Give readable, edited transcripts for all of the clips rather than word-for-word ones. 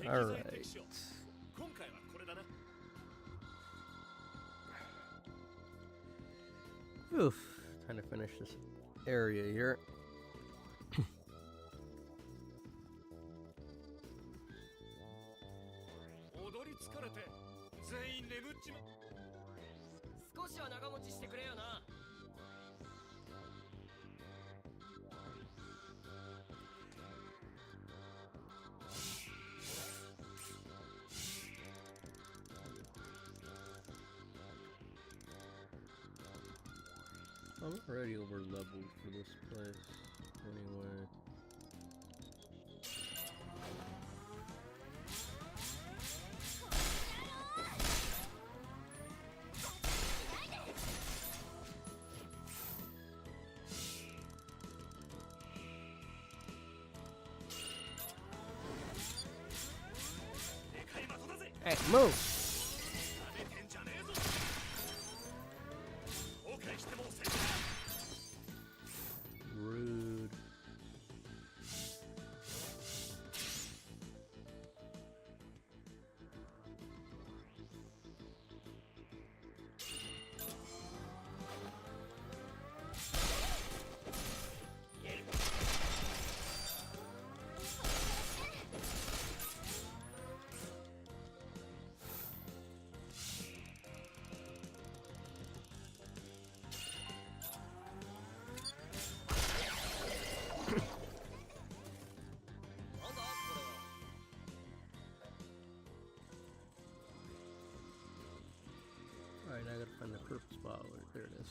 Alright. Oof. Time to finish this area here. 少しは長持ちしてくれよな。I'm already over leveled for this place. Anyway. Hey, move! Rude. Alright, now I gotta find the purple spot. There it is.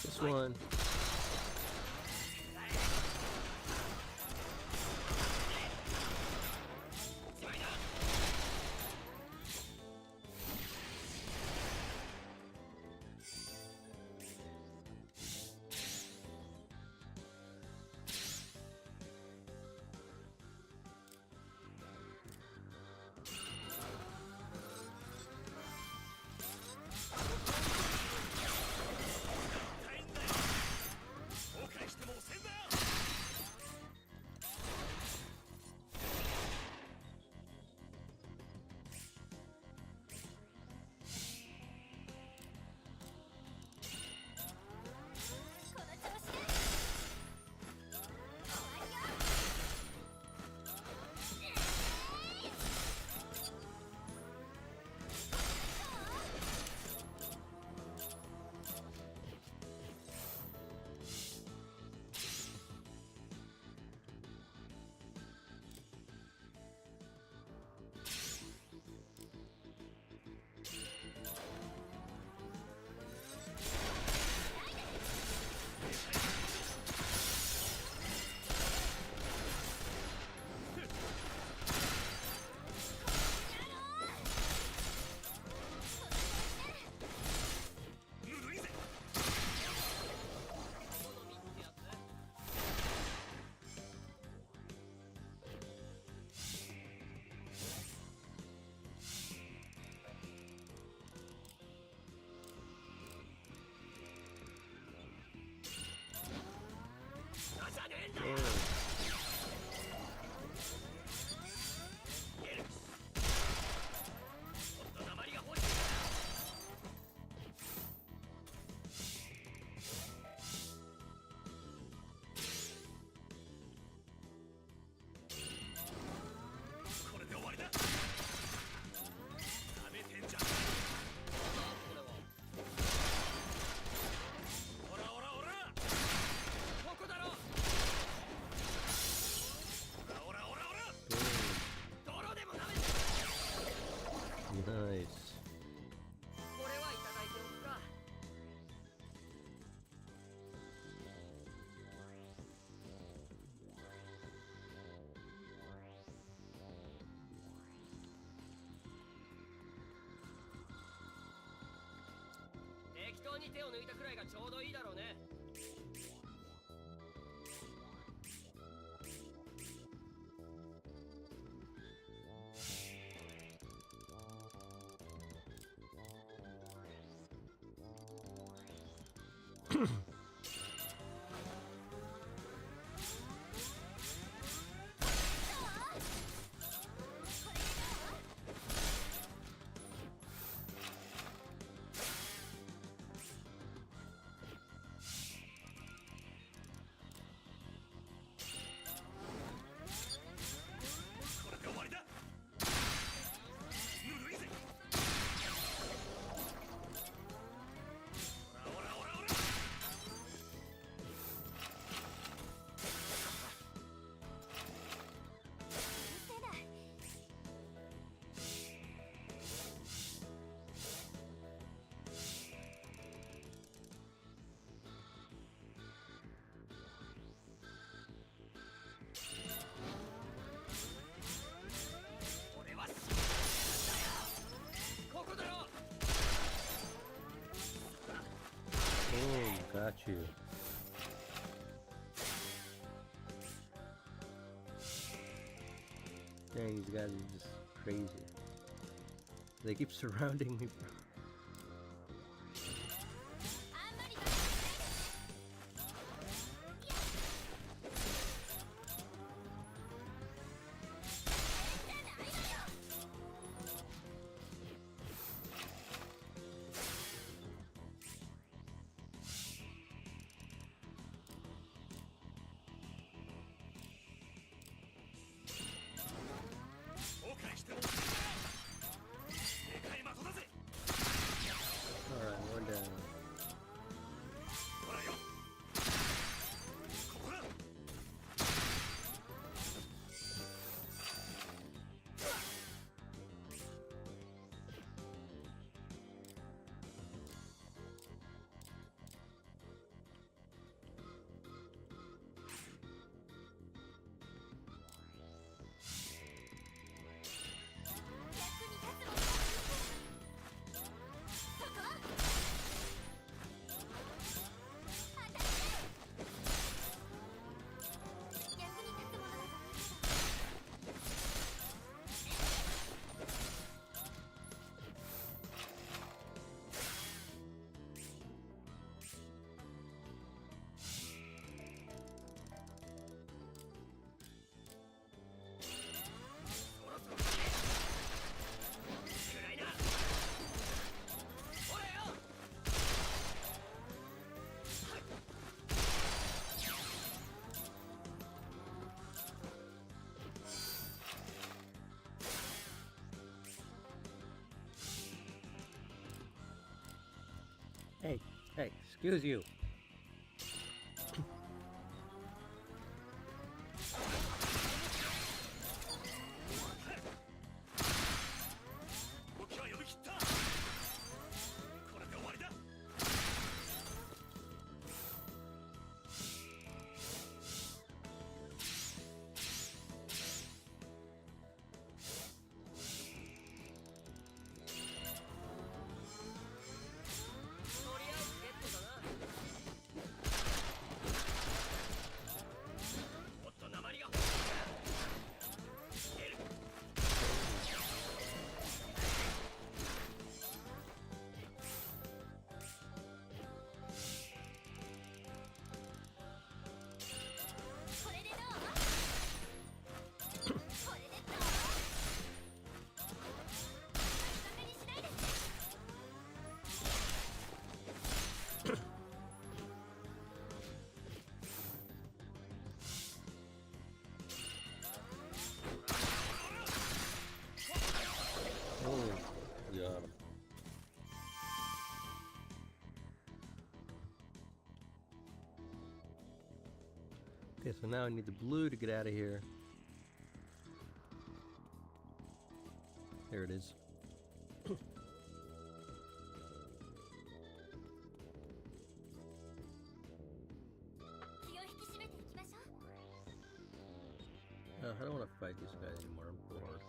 This one. 適当に手を抜いたくらいがちょうどいいだろうね。Oh, got you. Dang, these guys are just crazy. They keep surrounding me, bro. Alright, one down. Hey, excuse you. Got him. Okay, so now I need the blue to get out of here. There it is. I don't want to fight these guys anymore. I'm bored.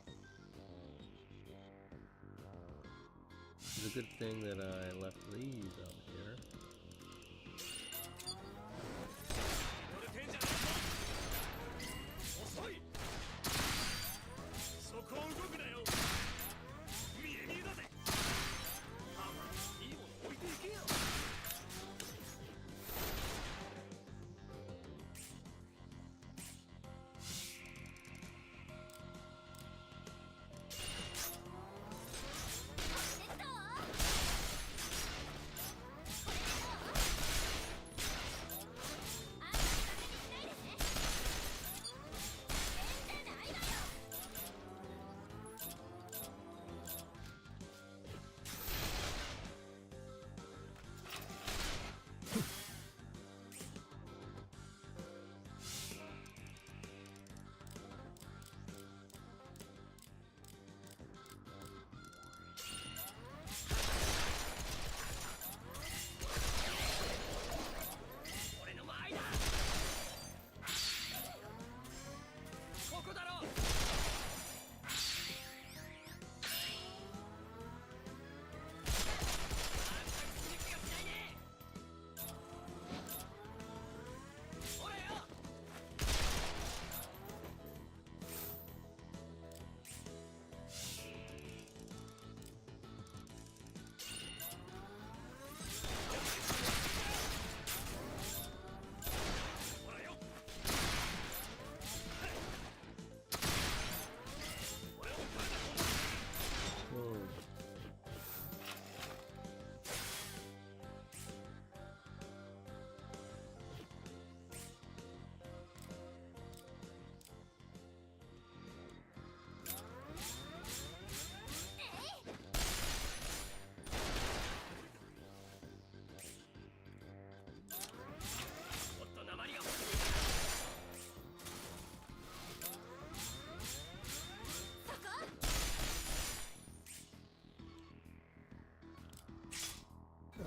It's a good thing that I left these out here. 乗れてんじゃねえぞ。遅い。そこを動くなよ。見え見えだぜ。いいもの置いていけよ。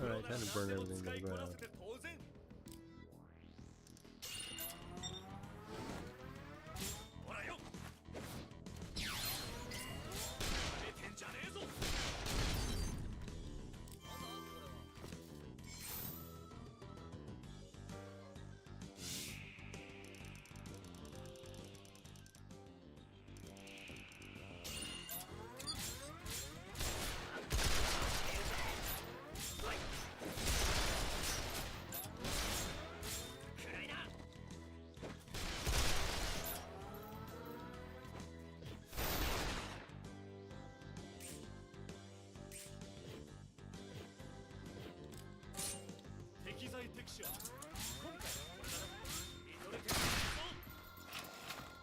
Alright, time to burn everything to the ground.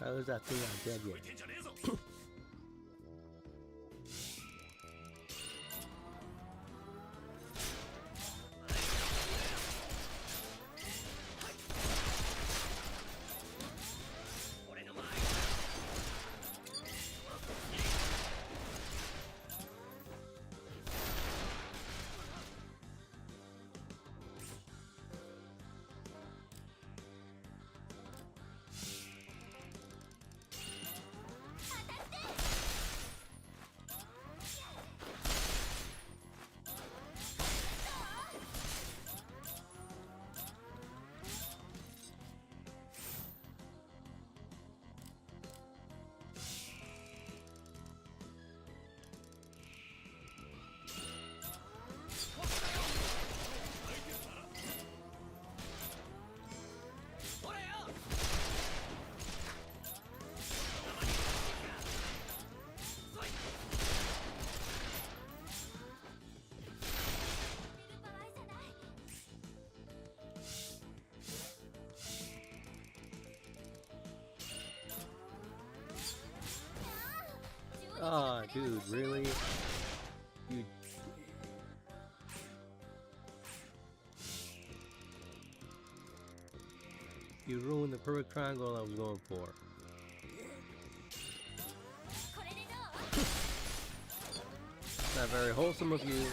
How is that thing not dead yet? Ah, dude, really? You ruined the perfect triangle I was going for. Not very wholesome of you.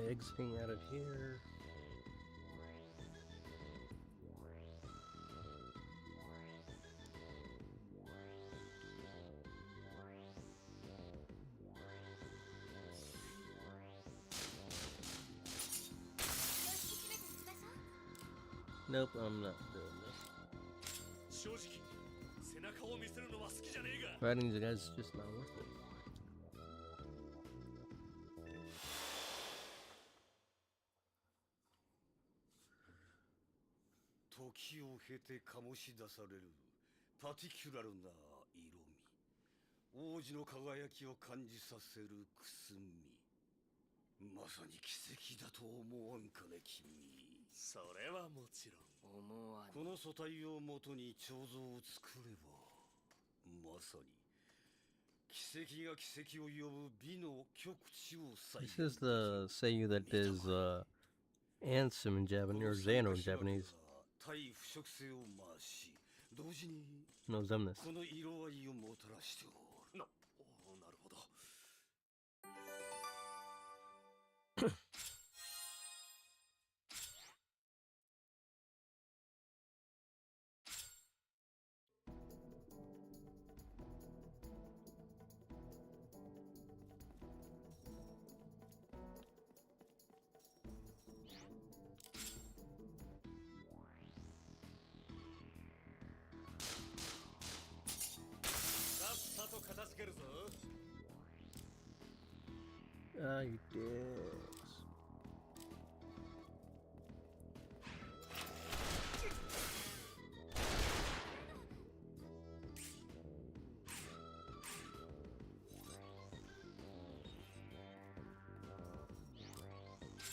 exiting out of here. Nope, I'm not doing this. Fighting the guy's just not worth it. 時を経て醸し出されるパティキュラルな色味、王子の輝きを感じさせるくすみ、まさに奇跡だと思わんかね君。それはもちろん思わん。この素体をもとに彫像を作れば、まさに奇跡が奇跡を呼ぶ美の極地を再現。 This is the Seiyu that is Ansem in Japanese, or Zano in Japanese. 対腐食性を増し、同時に No Zemnis. この色合いをもたらしておる。なるほど。さっさと片付けるぞ。Ah, you did.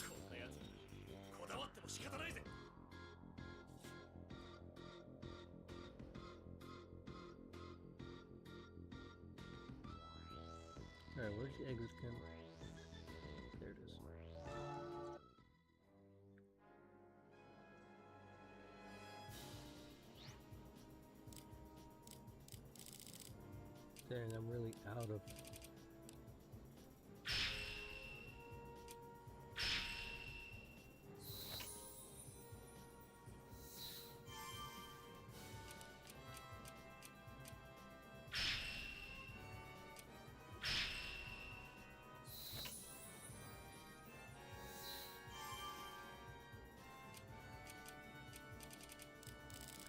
こんなやつこだわっても仕方ないぜ。Alright, where's the exit gun? There it is. Dang, I'm really out of...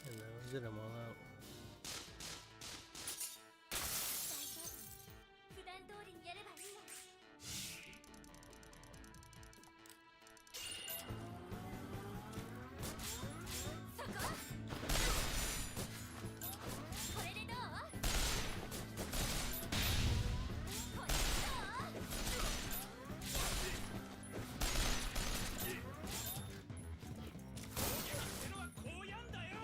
And that was it, I'm all out. 普段通りにやればいいの。そこ。これでどう？これでどう？ってのはこうやんだよ。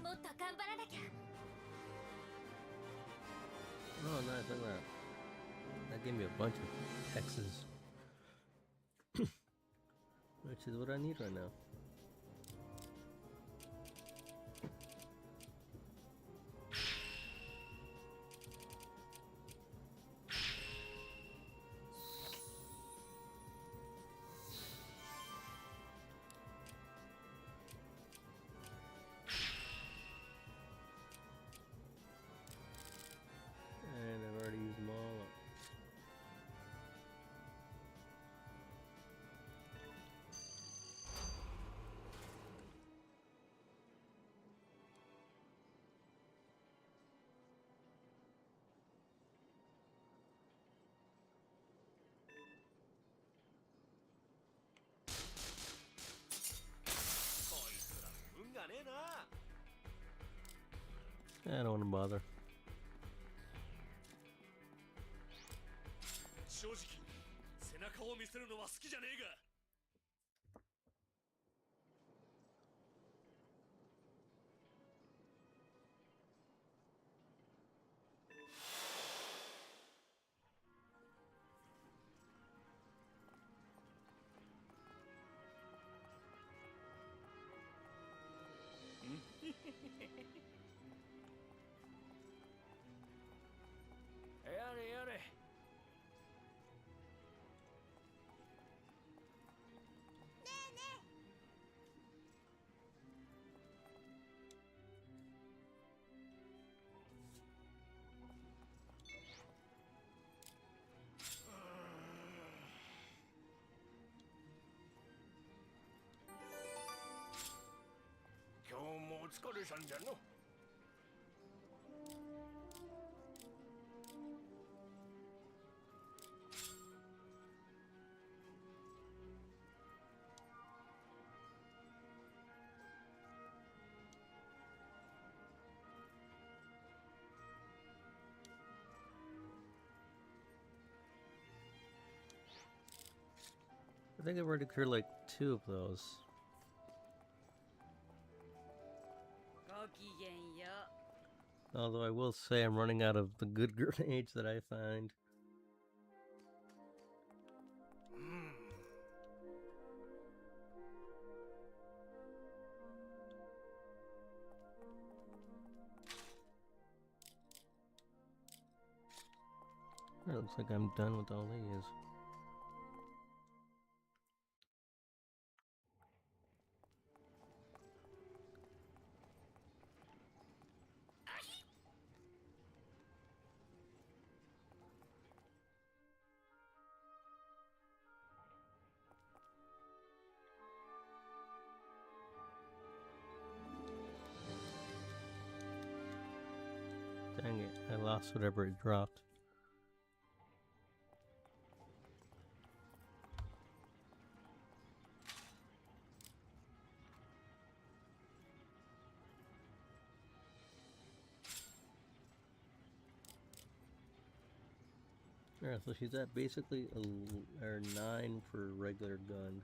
もっと頑張らなきゃ。 Oh, nice, look at that. That gave me a bunch of X's. Which is what I need right now. I don't want to bother. 正直背中を見せるのは好きじゃねえが やれやれ 今日もお疲れさんじゃの I think I've already cleared like 2 of those. ごきげんよ Although I will say I'm running out of the good grenades that I find. It looks like I'm done with all these. Dang it, I lost whatever it dropped. Alright, so she's at basically a 9 for regular gun.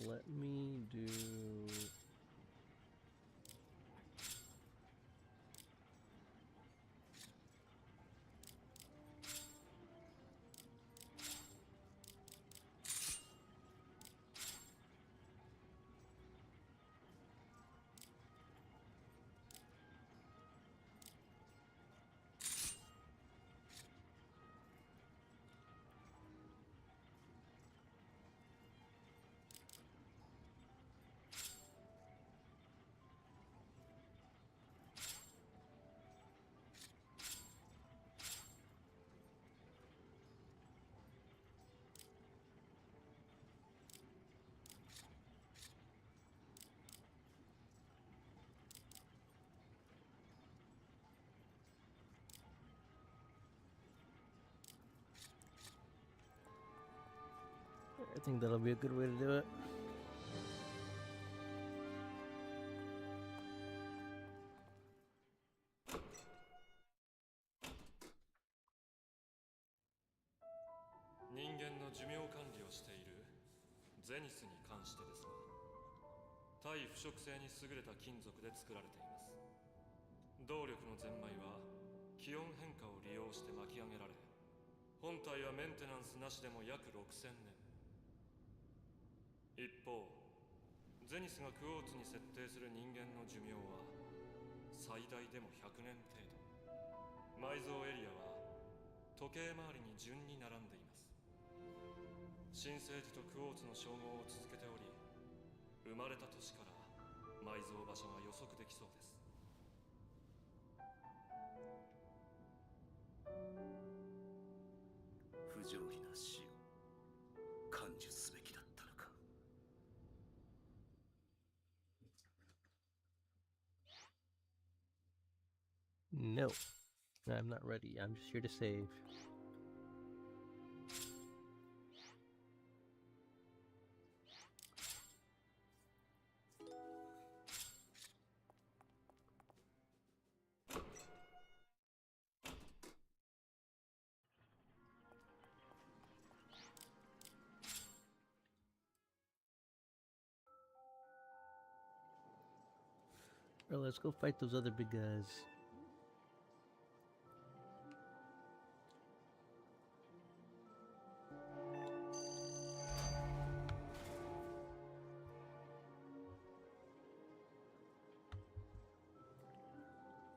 Let me do... I think that'll be a good way to do it. No, I'm not ready. I'm just here to save. Bro, let's go fight those other big guys.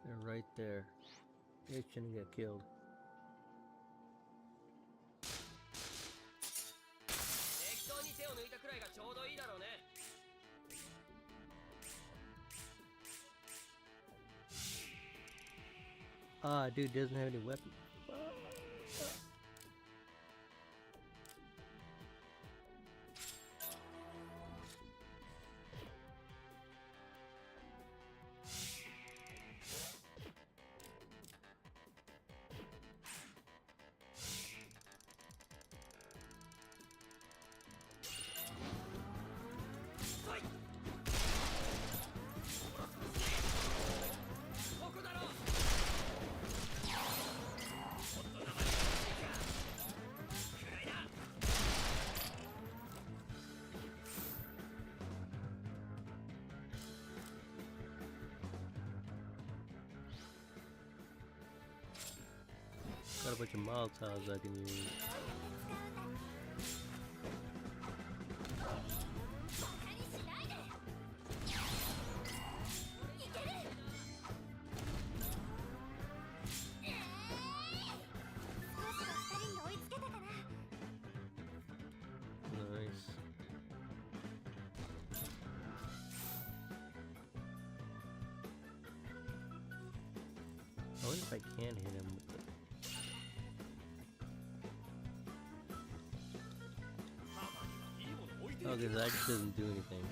They're right there. They shouldn't get killed. Ah, dude doesn't have any weapon. Got a bunch of Molotovs I can use. Nice. I wonder if I can hit him with it. Oh, because that just doesn't do anything.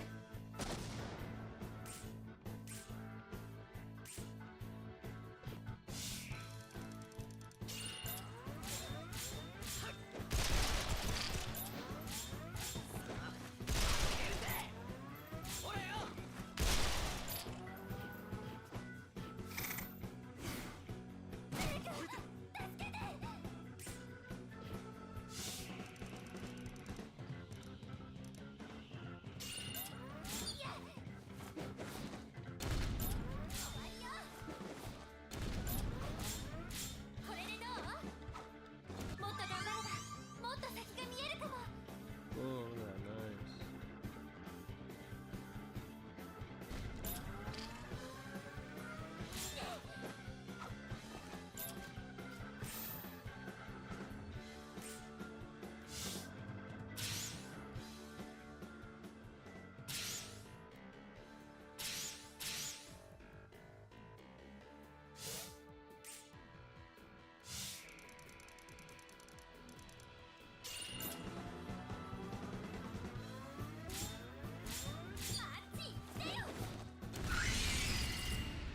Oh, yeah, nice.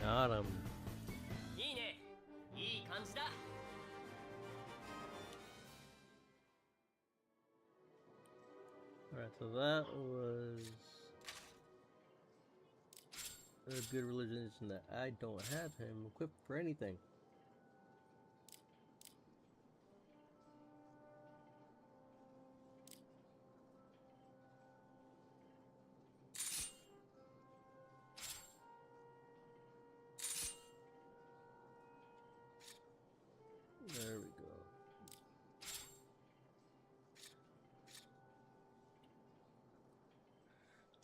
Got him. Alright, so that was a good realization that I don't have him equipped for anything. There we go.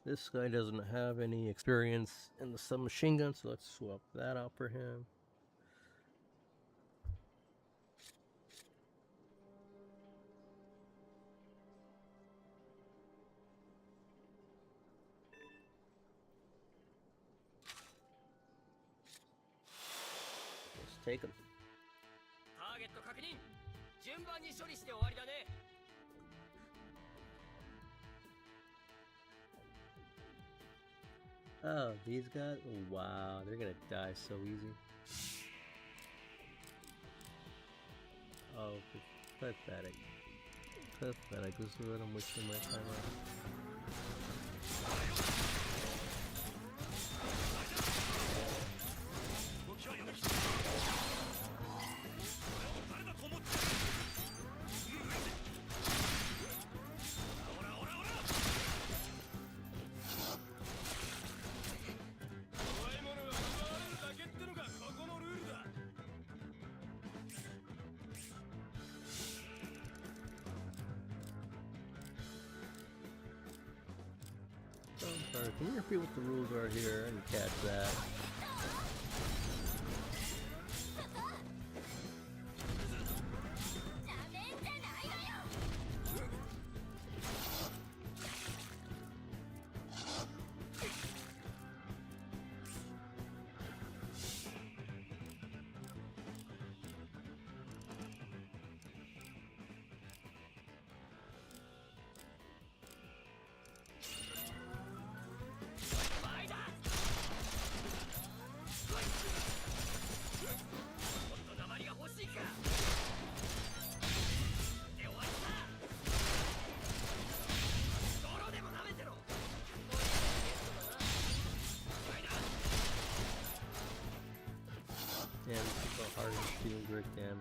This guy doesn't have any experience in the submachine gun, so let's swap that out for him. Let's take him. Oh, these guys? Wow, they're gonna die so easy. Oh, pathetic. Pathetic. This is what I'm wasting my time on. I'm sorry, can you repeat what the rules are here? I didn't catch that. Yeah, this is so hard to deal direct damage.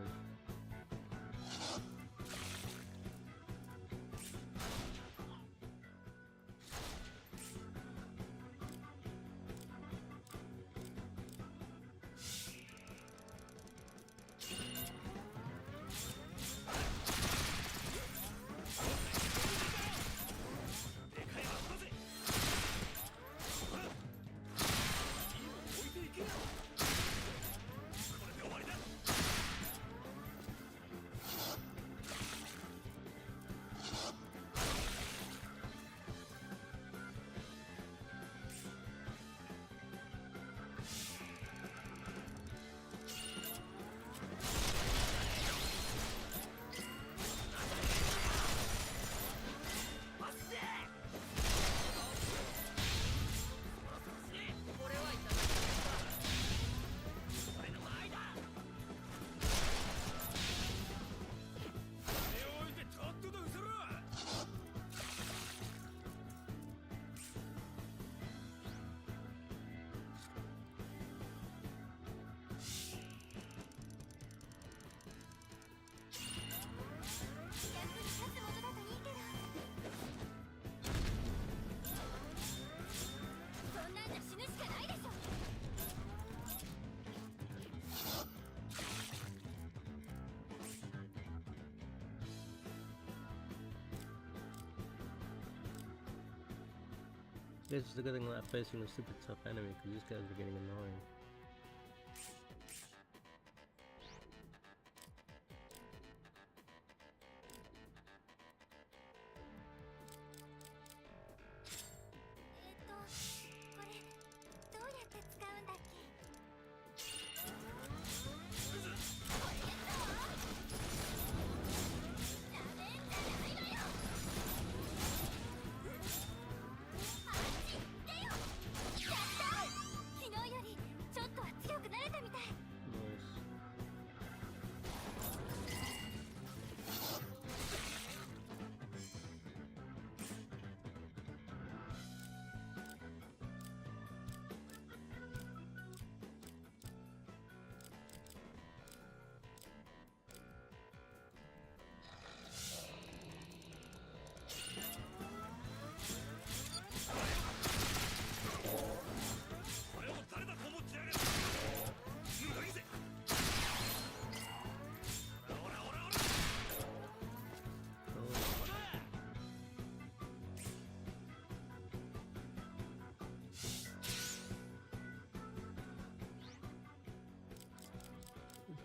It's just a good thing I'm not facing a super tough enemy, because these guys are getting annoying.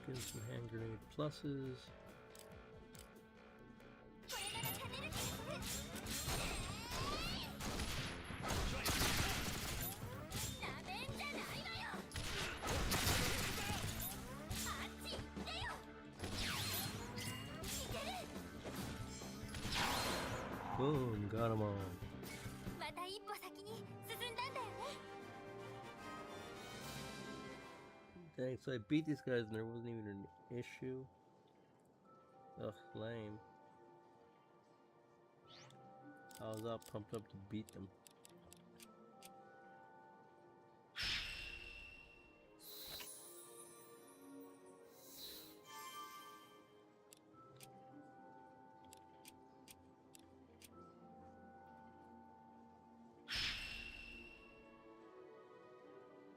Get some hand grenade pluses. Boom, got them all. Dang, so I beat these guys and there wasn't even an issue. Ugh, lame. I was all pumped up to beat them.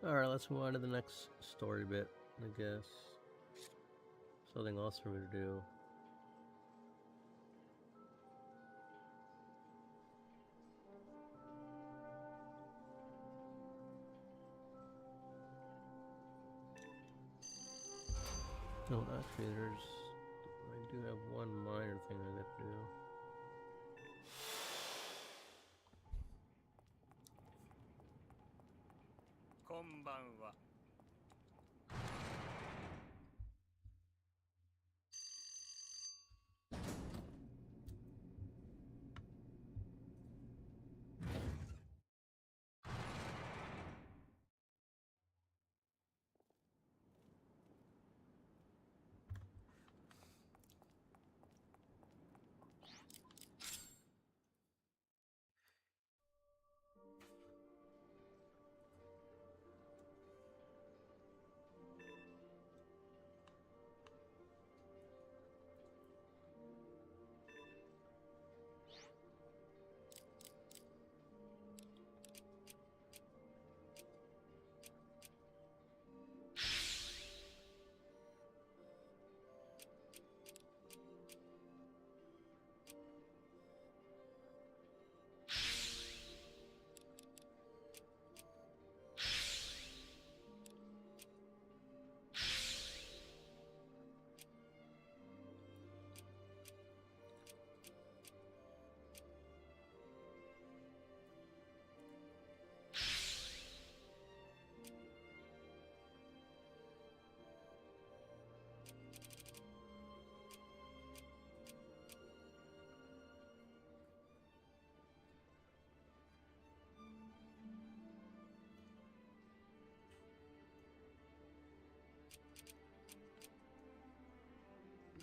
Alright, let's move on to the next story bit, I guess. Something else for me to do. No, actually, I do have one minor thing I got to do. こんばんは。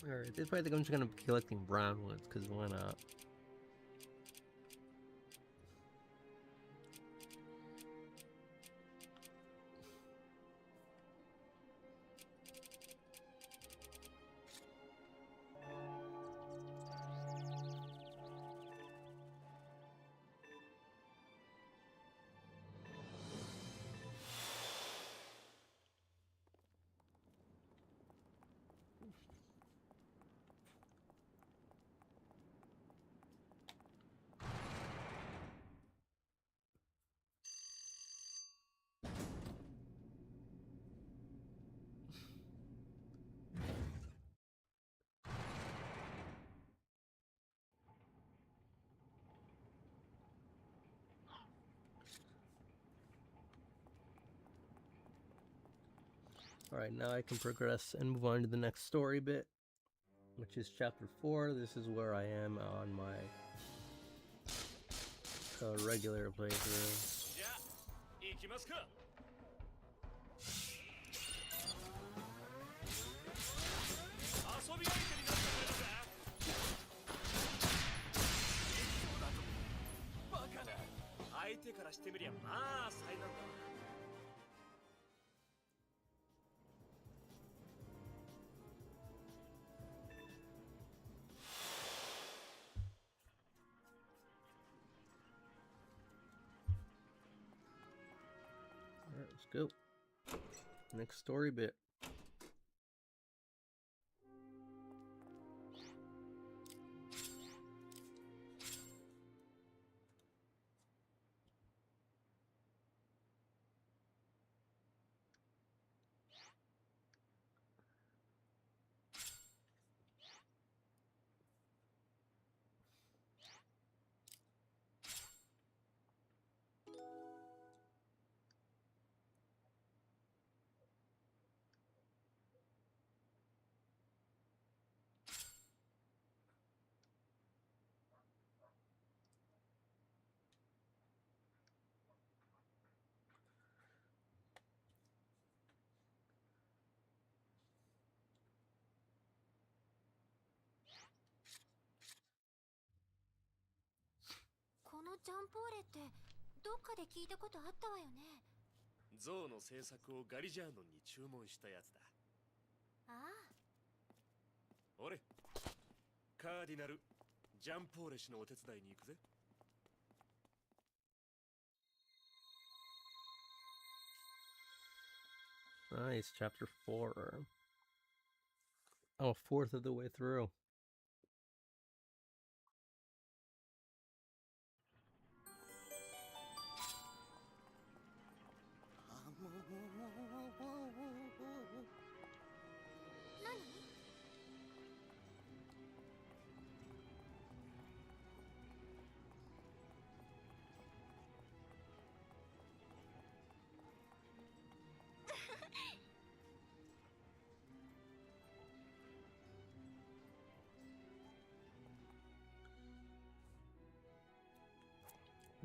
Alright, this way I think I'm just gonna be collecting brown ones, because why not? Alright, now I can progress and move on to the next story bit, which is chapter 4. This is where I am on my regular playthrough. じゃあ行きますか。遊び相手になってくれるぜ。そうだとバカな。相手からしてみりゃまあ災難だ。Alright, let's go. Next story bit. のジャンポーレってどっかで聞いたことあったわよね。象の制作をガリジャーノンに注文したやつだ。ああ、俺カーディナルジャンポーレ氏のお手伝いに行くぜ。Nice, chapter 4. Oh, a fourth of the way through.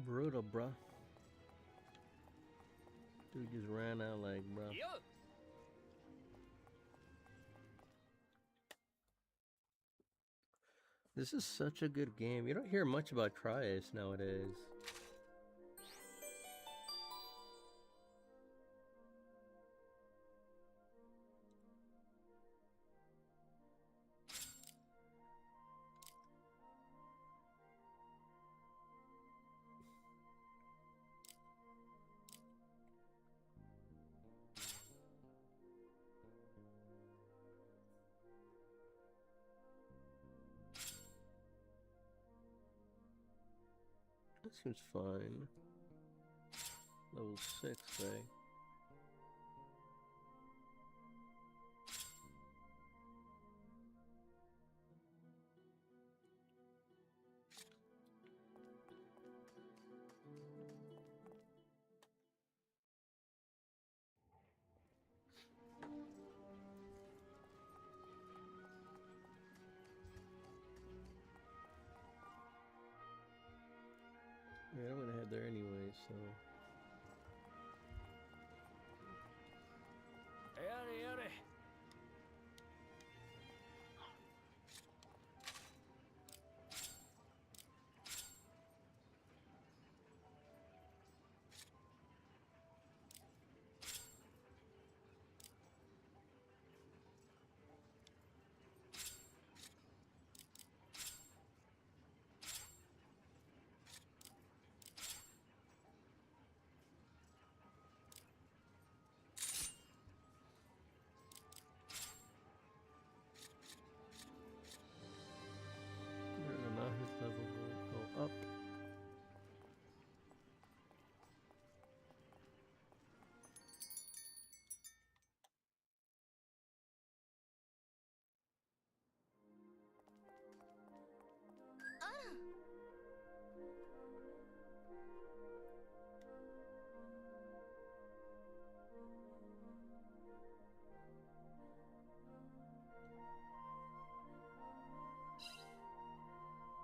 Brutal, bruh. Dude just ran out like, bruh. よ This is such a good game. You don't hear much about Trias nowadays. That seems fine. Level 6, eh? Yeah, I'm gonna head there anyway, so. やれやれ。Now his level will go up.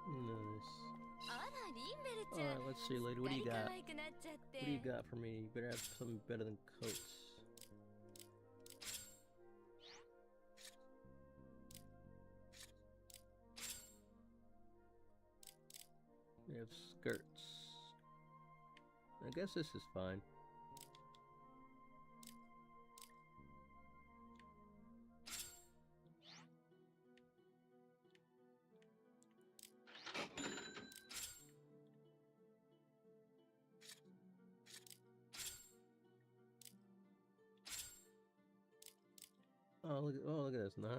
Nice. あら、リンベルちゃん。 Alright, let's see, lady. What do you すっかり got? 可愛くなっちゃって。 What do you got for me? You better have something better than coats. We have skirts. I guess this is fine. Oh, look at this. Nice.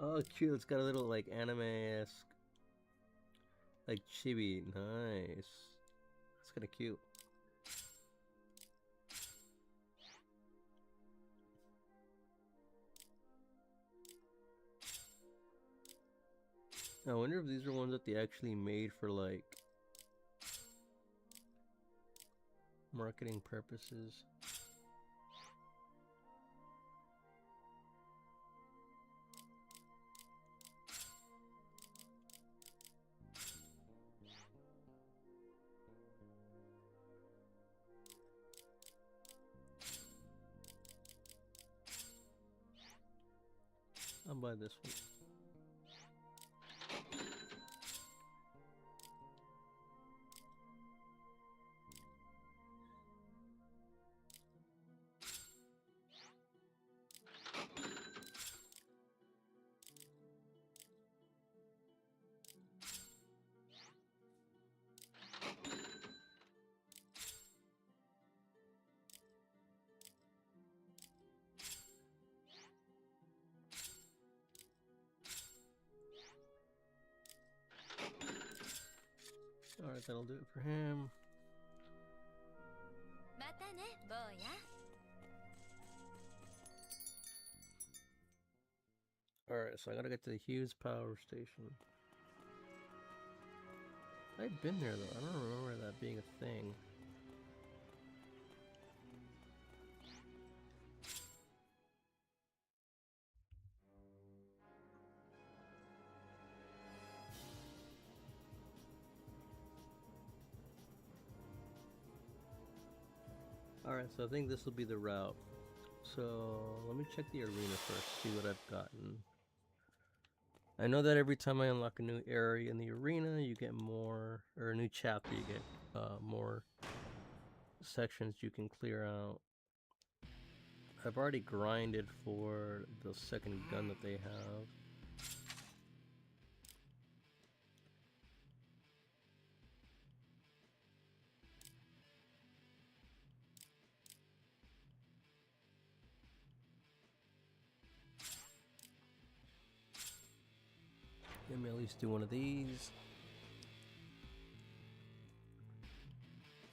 Oh, cute. It's got a little, like, anime-esque, like, chibi. Nice. It's kind of cute. I wonder if these are ones that they actually made for, like, marketing purposes. I'll buy this one. Alright, that'll do it for him. またね坊や。 Alright, so I gotta get to the Hughes Power Station. I've been there though, I don't remember that being a thing. Alright, so I think this will be the route. So let me check the arena first, see what I've gotten. I know that every time I unlock a new area in the arena, you get more, or a new chapter, you get more sections you can clear out. I've already grinded for the second gun that they have. Let me at least do one of these.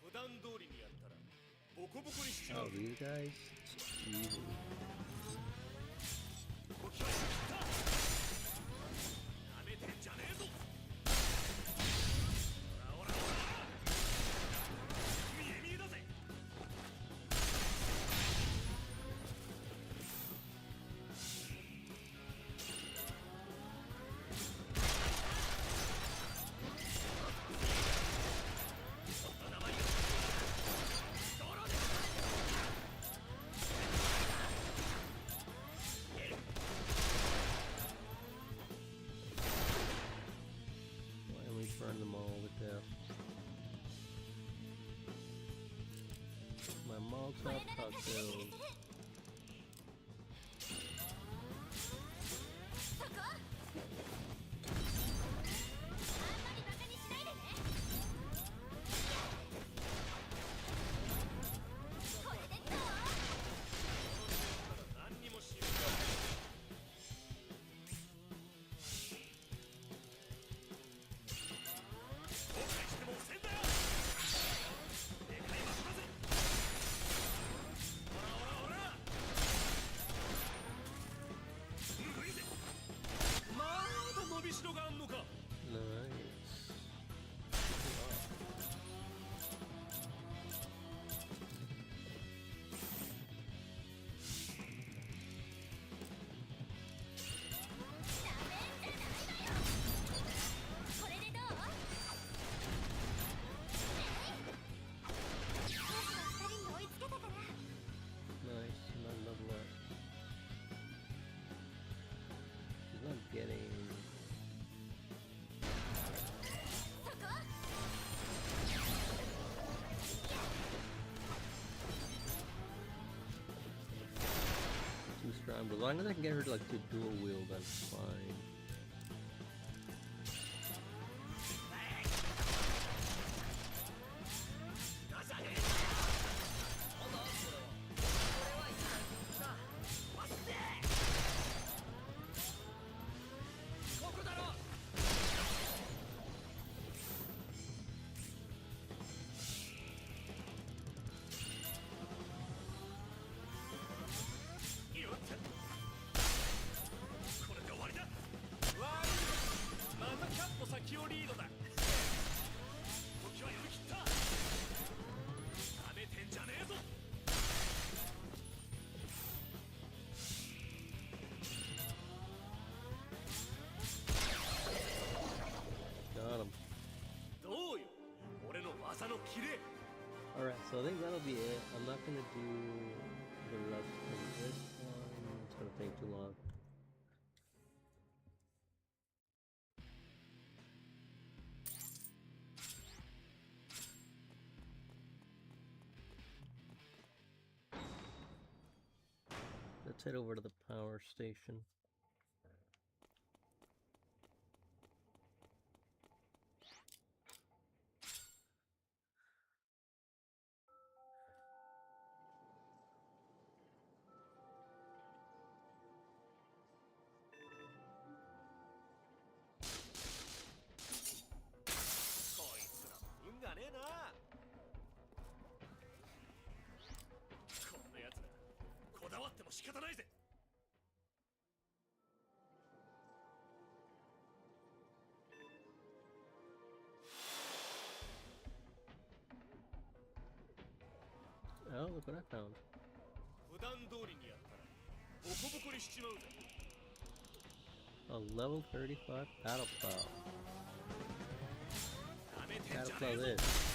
普段通りにやったらボコボコにしちま Oh, う。 these guys? Easy. 動きはしきった。なめてんじゃねえぞ。おらおらおら。見え見えだぜ。 Finally burn them all to death. My Molotov cocktails. そこ。あんまりバカにしないでね。これでどう？ 何にもしよう。 後悔してもせんだよ。でかい場所だぜ。おらおらおら。ぬるいぜ。まだ伸びしろがあんのか。 Nice. これでどう？2人に追いつけたから。 Nice. Not level up. She's not getting. そこ。 Too strong, but as long as I can get her to like to dual wield, that's fine. Got him. Alright, so I think that'll be it. I'm not gonna do the rest of this one. It's gonna take too long. let's head over to the power station. Oh, look what I found. A level 35 paddle plow. Paddle plow this.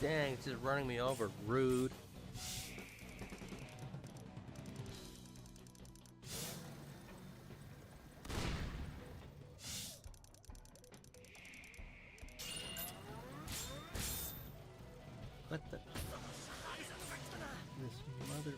Dang, it's just running me over. Rude. What the? This mother...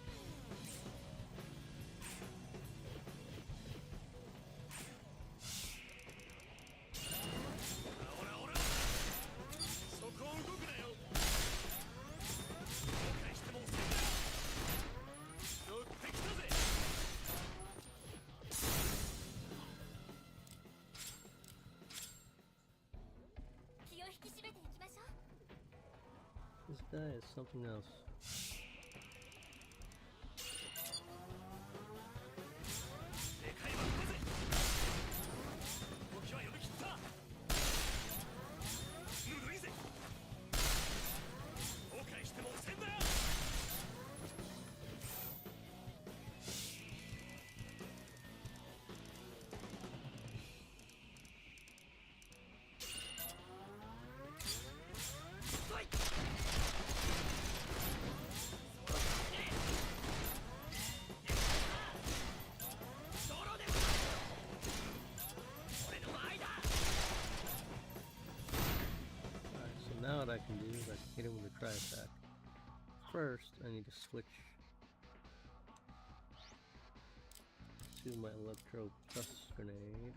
This guy is something else. Now what I can do is I can hit him with a tri-attack. First, I need to switch to my Electro Plus grenade.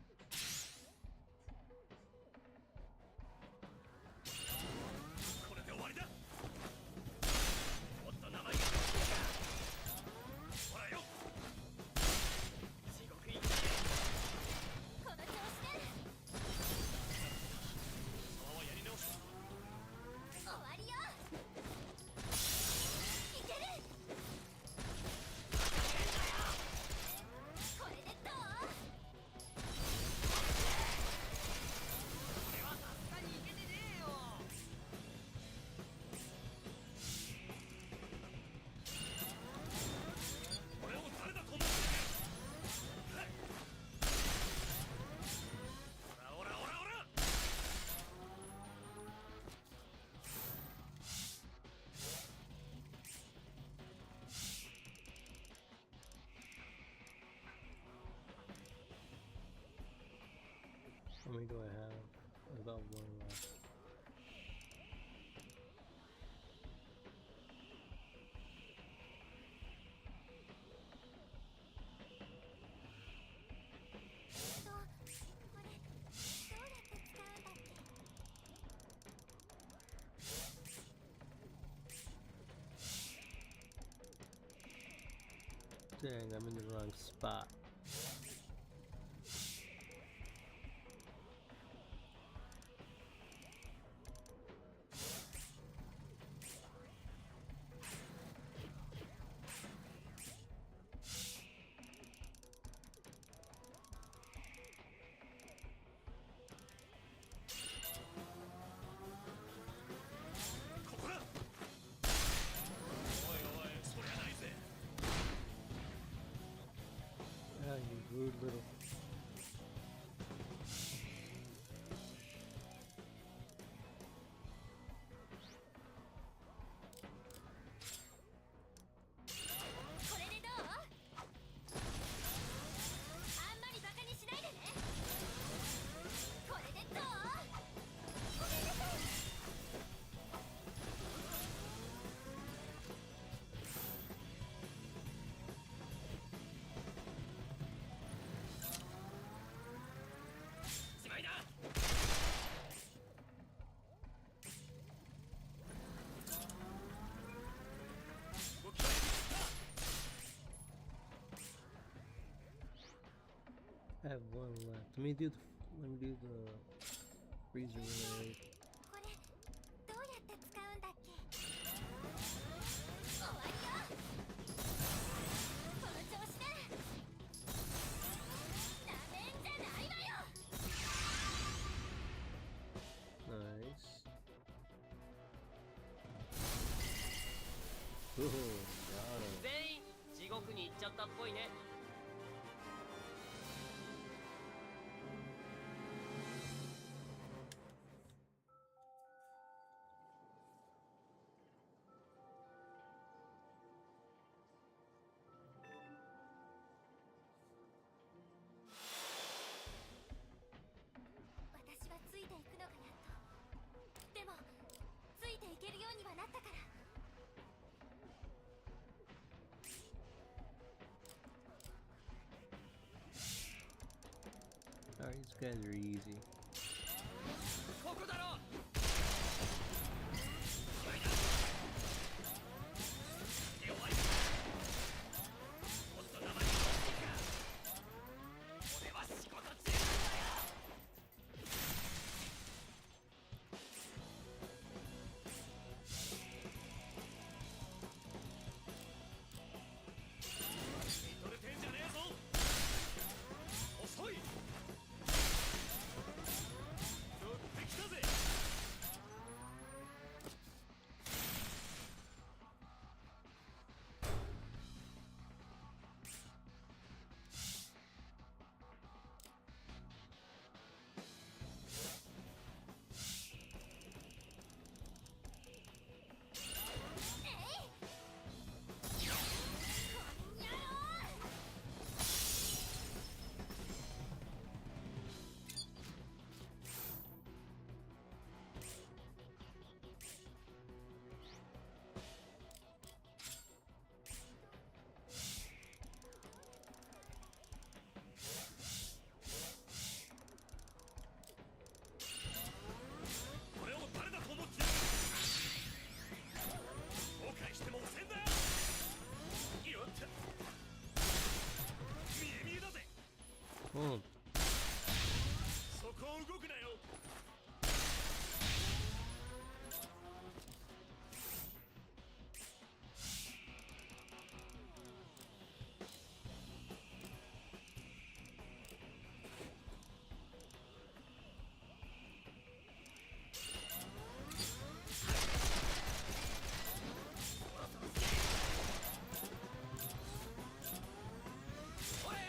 How many do I have? About one left. Dang, I'm in the wrong spot. rude little. I have one left. Let me do the freezer relay. これどうやって使うんだっけ。終わりよ。この調子だ。なめんじゃないわよ。 Nice. Ooh, got him. 全員地獄に行っちゃったっぽいね。私はついていくのがやっと。でもついていけるようにはなったから。 Alright, these guys are easy. ここだろ。取れてんじゃねえぞ。遅い。乗ってきたぜ。俺を誰だと思ってる。後悔しても遅えんだよ。よっと。見え見えだぜ。 Oh, そこを動くなよ。おいよ。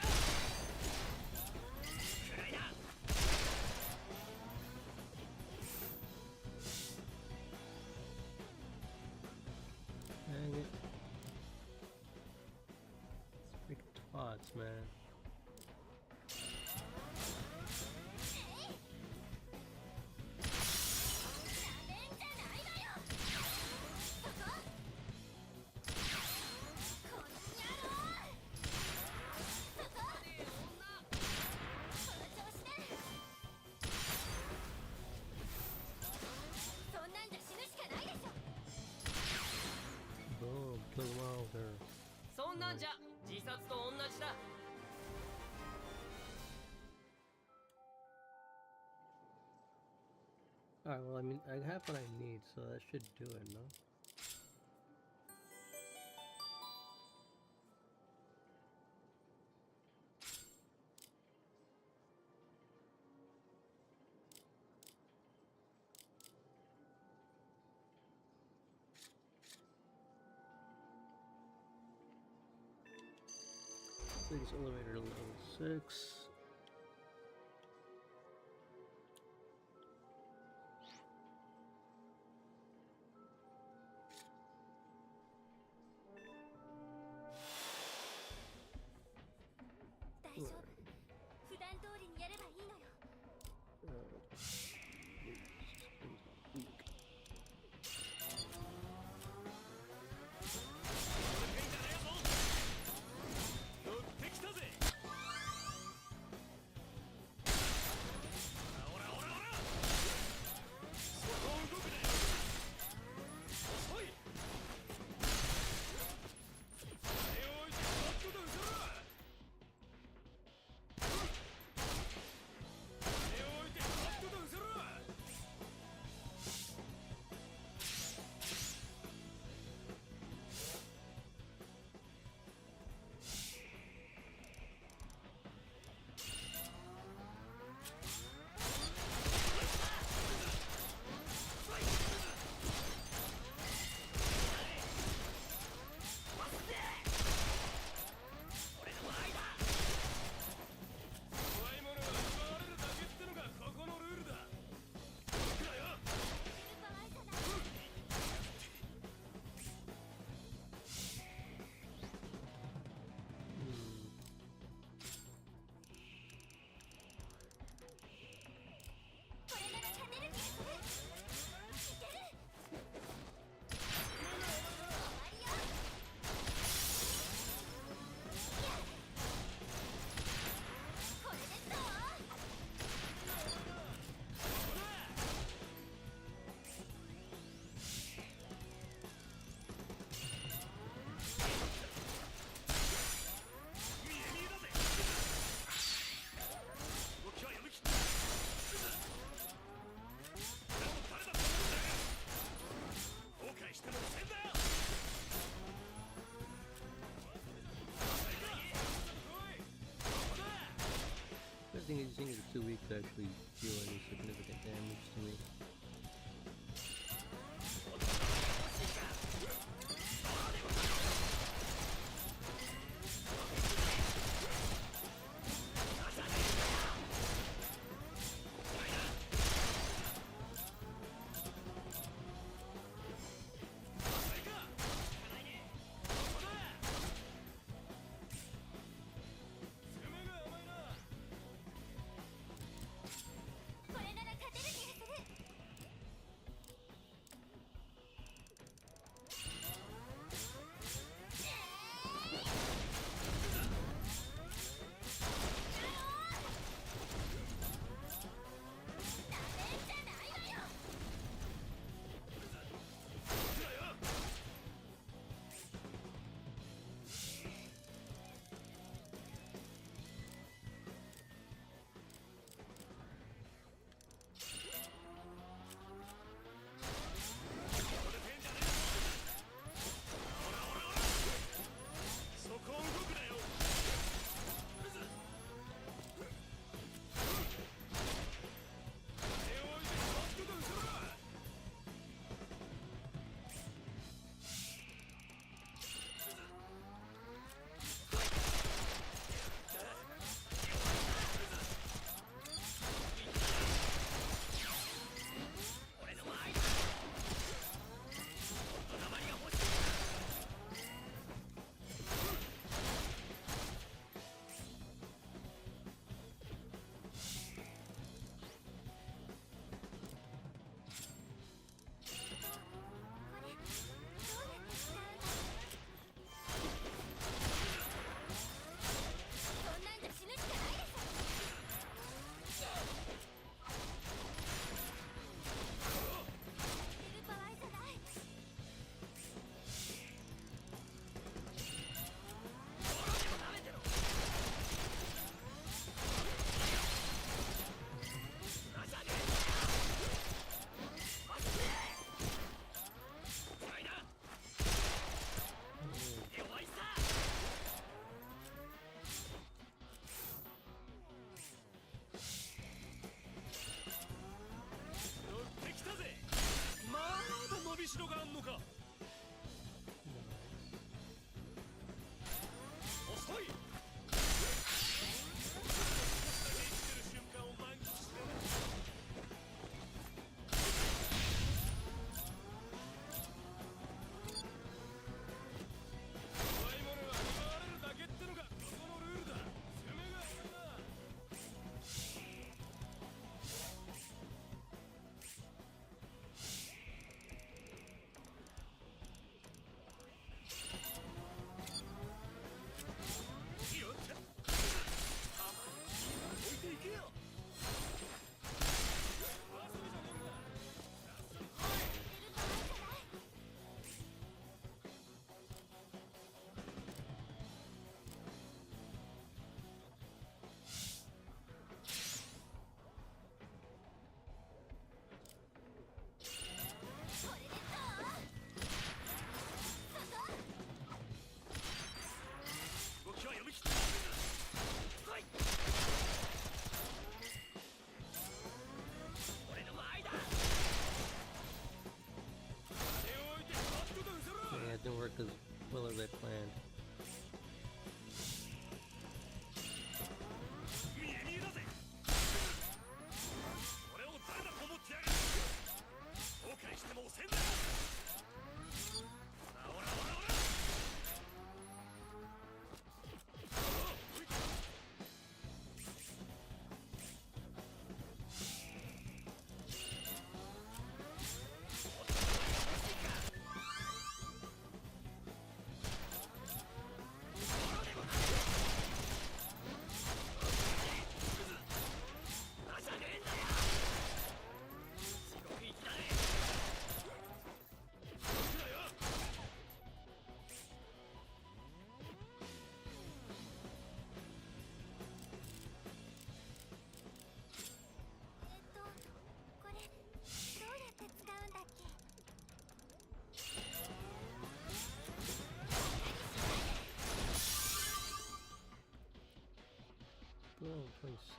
くらいだ。 dang it. It's freaking tots, man. そんなんじゃ死ぬしかないでしょ。 Boom, kill them all there. そんなんじゃ自殺と同じだ。 Alright, well, I mean, I have what I need, so that should do it, no? 6 elevator to level 6. I think it's too weak to actually deal any significant damage to me.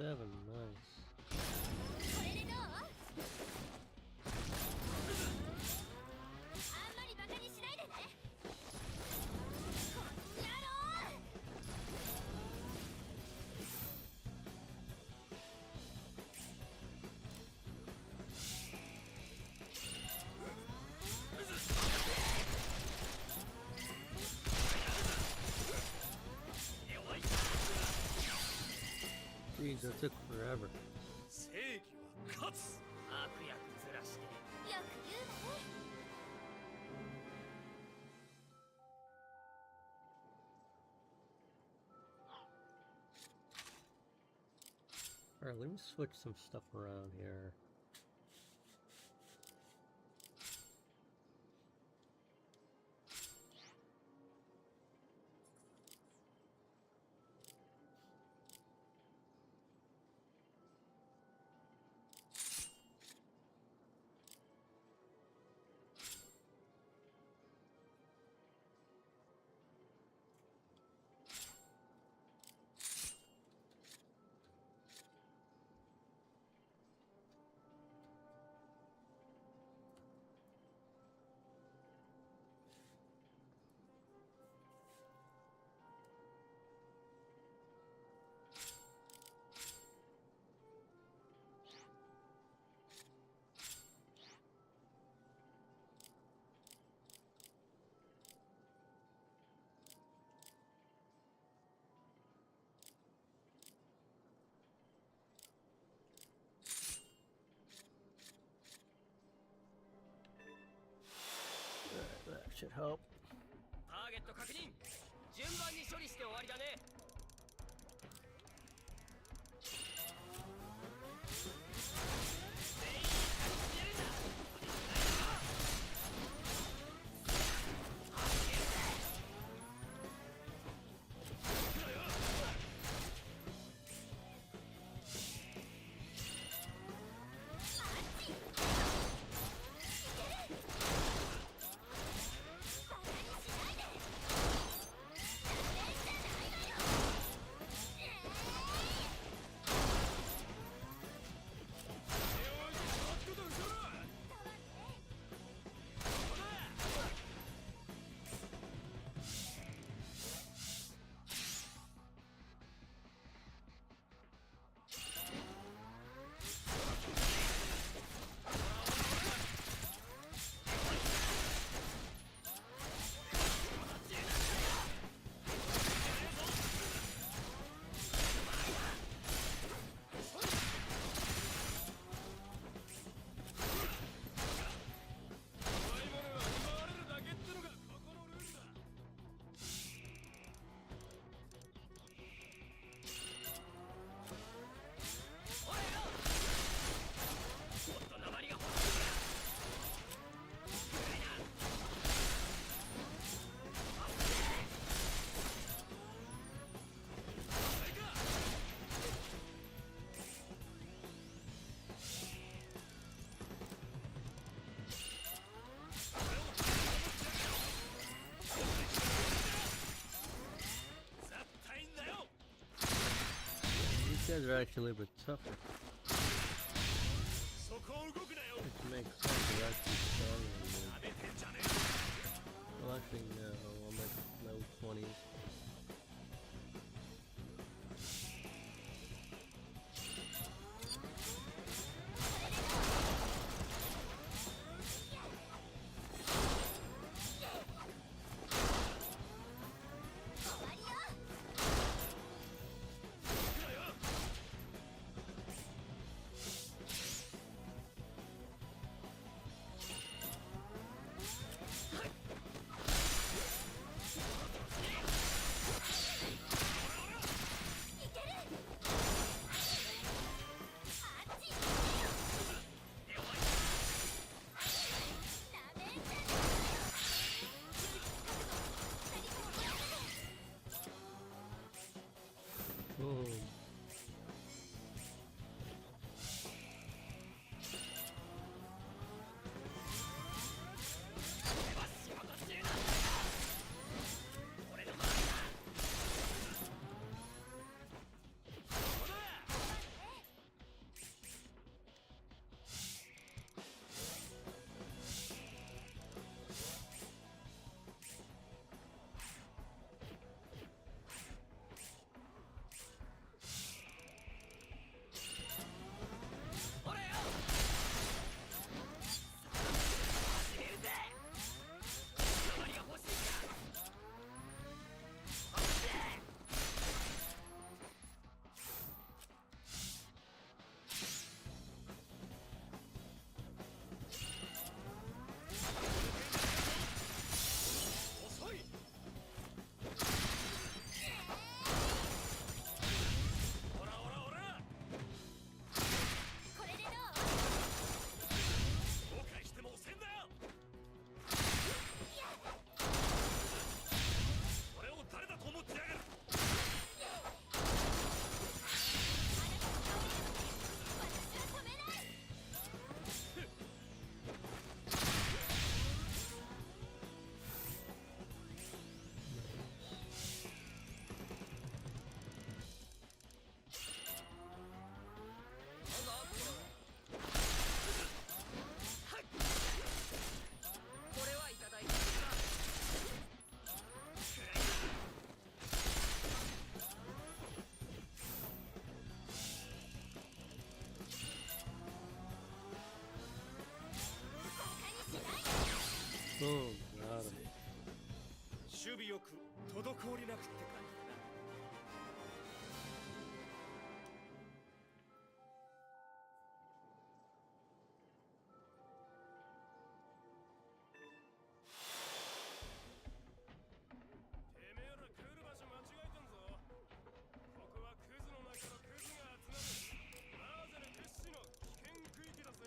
27, nice. これでどう？あんまりバカにしないでね。こんやろう。 Jeez, that took forever. 正義は勝つ。悪役ずらしてよく言うわね。 Alright, let me switch some stuff around here. Alright, that should help. ターゲット確認順番に処理して終わりだね These guys are actually a little bit tougher. そこを動くなよ。 Which makes sense, they're actually stronger than me. 舐めてんじゃねえ。 Well, actually, no, I'm like low 20s. Boom. Got him. 守備よく滞りなくって感じだな。てめえら来る場所間違えてんぞ。ここはクズの中のクズが集まるマーゼル屈指の危険区域だぜ。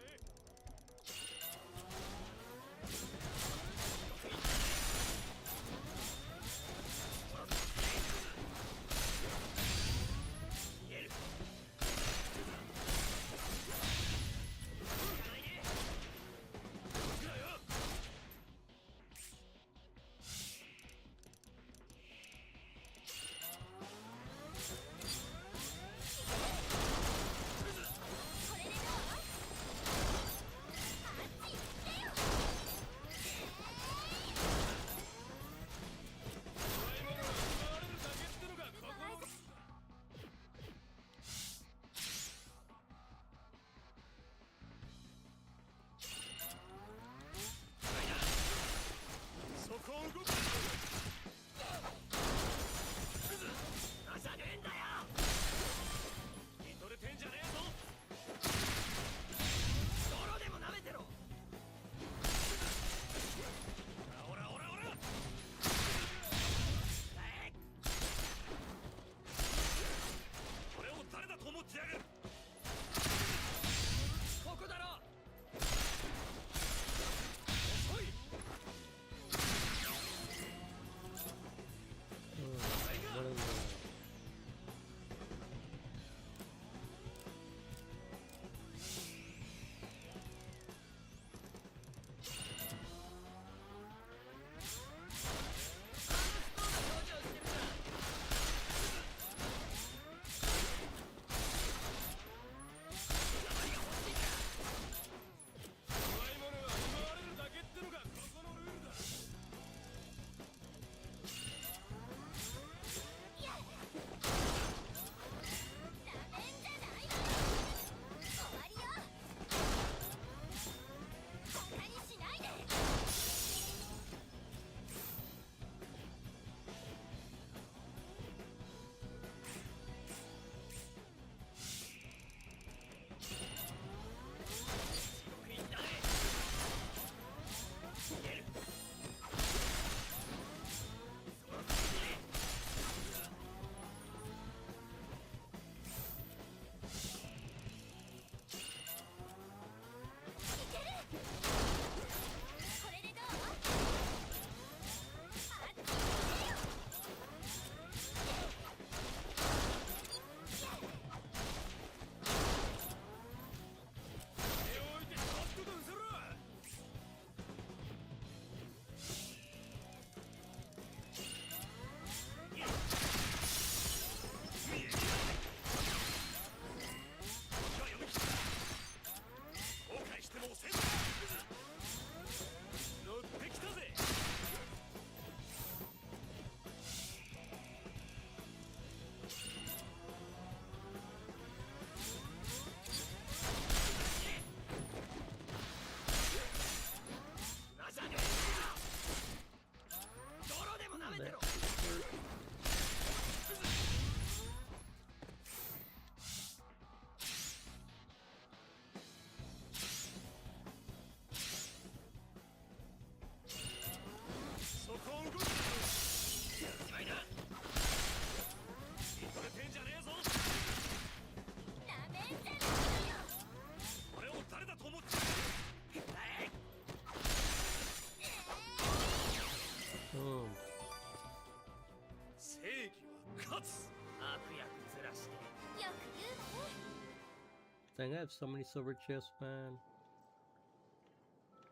Dang, I have so many silver chests, man.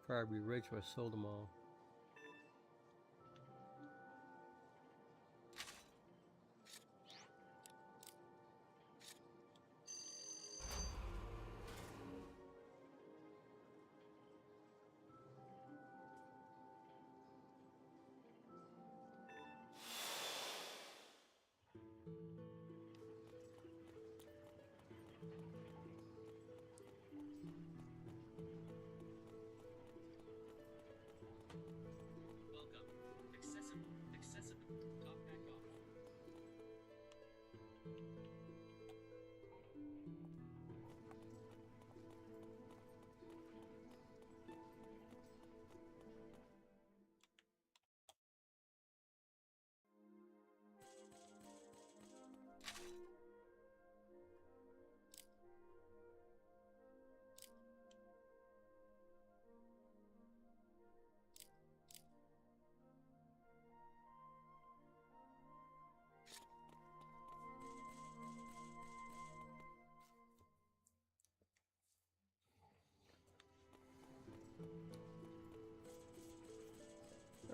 Probably be rich if I sold them all.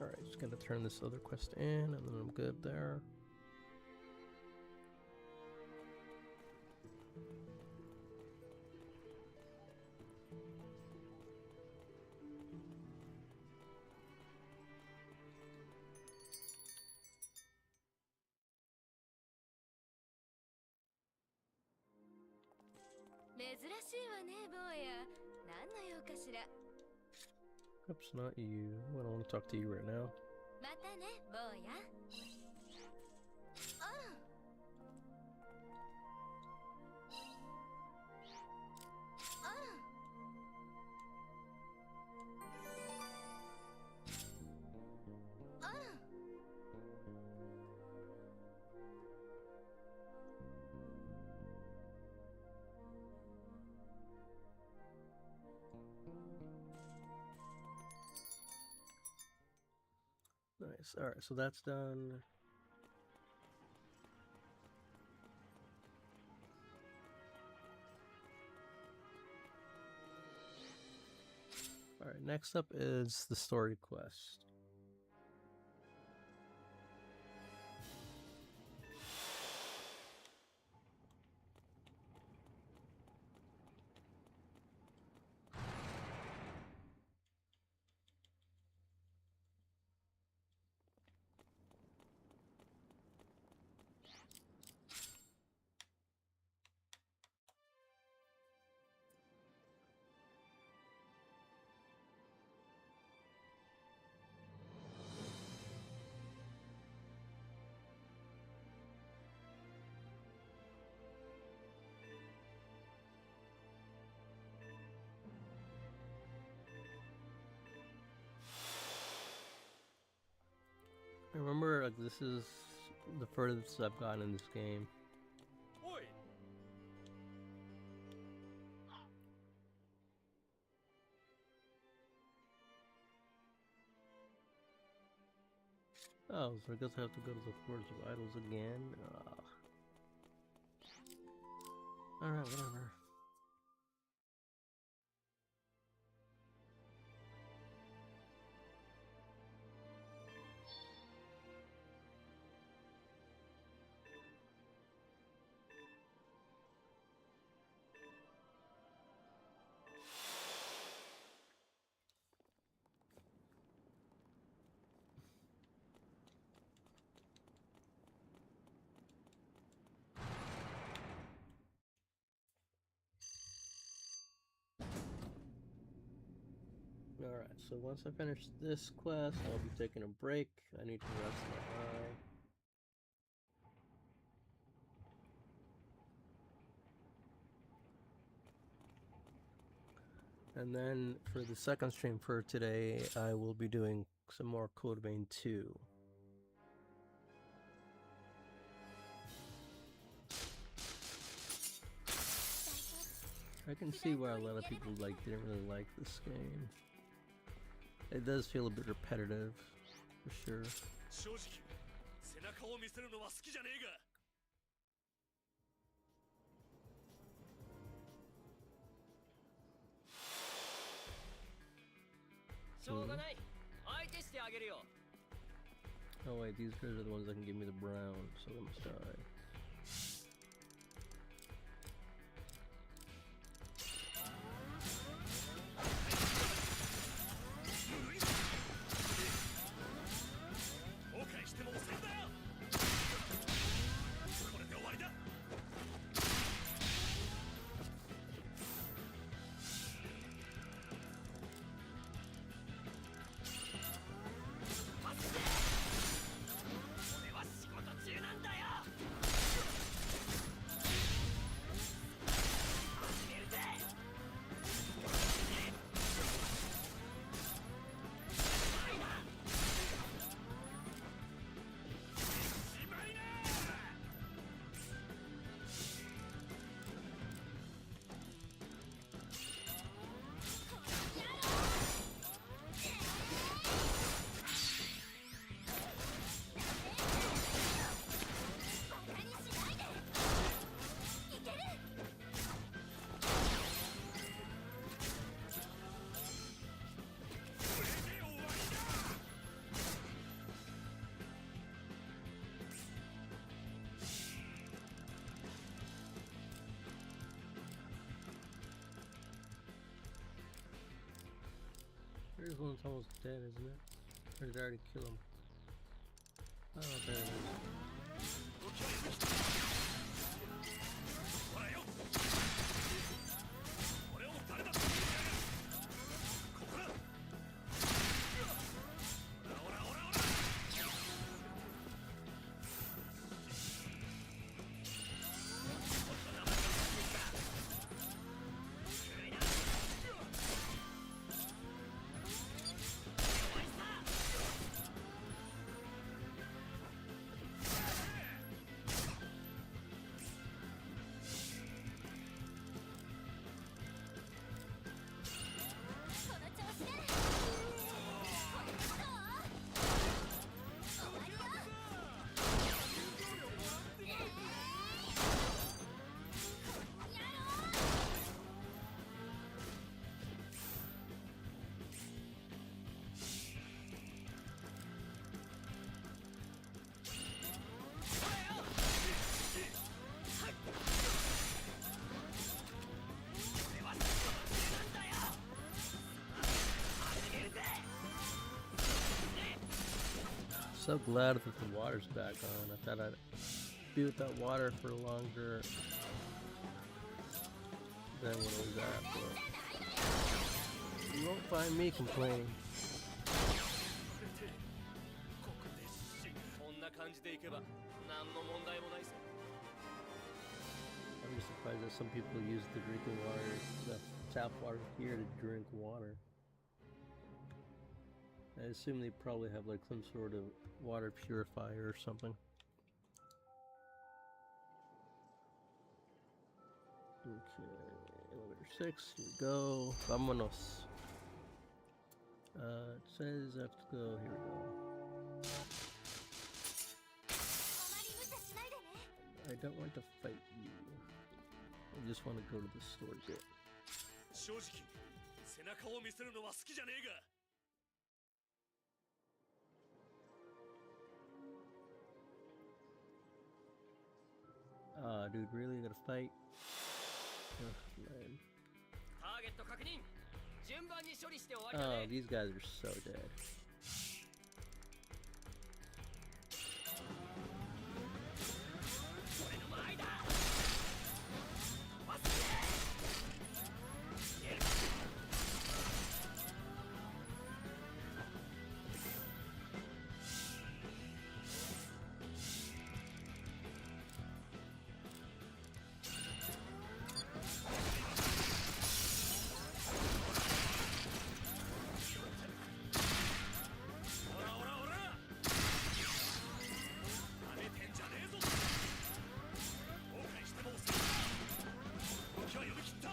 Alright, just gotta turn this other quest in, and then I'm good there. Oops, not you. I don't want to talk to you right now. またね坊や。Nice. Alright, so that's done. Alright, next up is the story quest. I remember, like, this is the furthest I've gotten in this game. おい Oh, so I guess I have to go to the Forge of Idols again. Alright, whatever. Alright, so once I finish this quest, I'll be taking a break. I need to rest my eye. And then for the second stream for today, I will be doing some more Code Vein 2. I can see why a lot of people didn't really like this game. It does feel a bit repetitive, for sure. 正直背中を見せるのは好きじゃねえが しょうがない相手してあげるよ Oh wait, these guys are the ones that can give me the brown, so they must die. There's one that's almost dead, isn't it? Or did I already kill him? Oh, there it is. ほらよ俺を誰だここだオラオラオラオラ So glad that the water's back on. I thought I'd be without water for longer than when it was at, but you won't find me complaining. こんな感じでいけば何の問題もないさ。 I'm just surprised that some people use the drinking water, the tap water here to drink water. I assume they probably have like some sort of water purifier or something. Okay, elevator 6, here we go. Vámonos. It says I have to go, here we go. I don't want to fight you. I just want to go to the store bit. 正直背中を見せるのは好きじゃねえが Dude, really? You gotta fight? Oh, man. ターゲット確認。順番に処理して終わりだ Oh, ね。 these guys are so dead. 俺の間合いだ。忘れ。オラオラオラ舐めてんじゃねえぞ後悔しても遅い動きは読み切った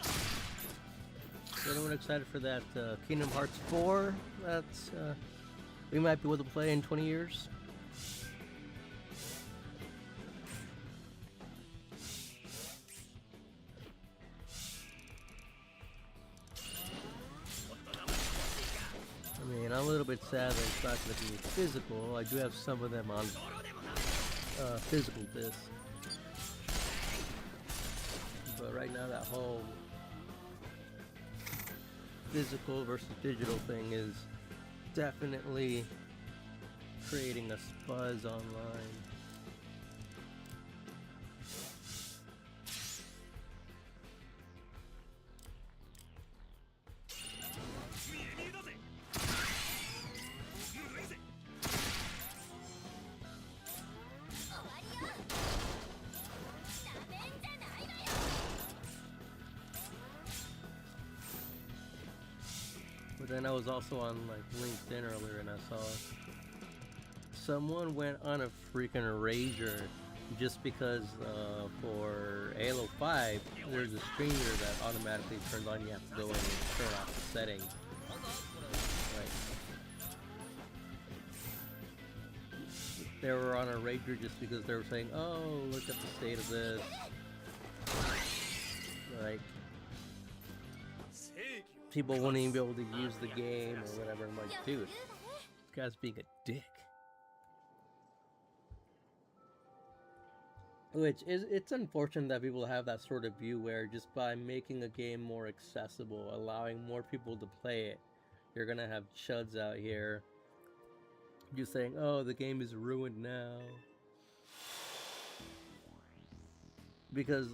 Is anyone excited for that Kingdom Hearts 4? That's, we might be able to play in 20 years. I mean, I'm a little bit sad that it's not going to be physical. I do have some of them on physical disc. But right now that whole physical versus digital thing is definitely creating a buzz online. 見え見えだぜぬるいぜ But then I was also on like LinkedIn earlier and I saw someone went on a freaking rager just because for Halo 5 there's a streamer that automatically turns on. You have to go in and turn off the setting. Like, they were on a rager just because they were saying, "Oh, look at the state of this." Like, 正義を people wouldn't even be able to use the game or whatever. I'm like, dude, this guy's being a dick. Which is, it's unfortunate that people have that sort of view where just by making a game more accessible, allowing more people to play it, you're gonna have chuds out here just saying, "Oh, the game is ruined now," because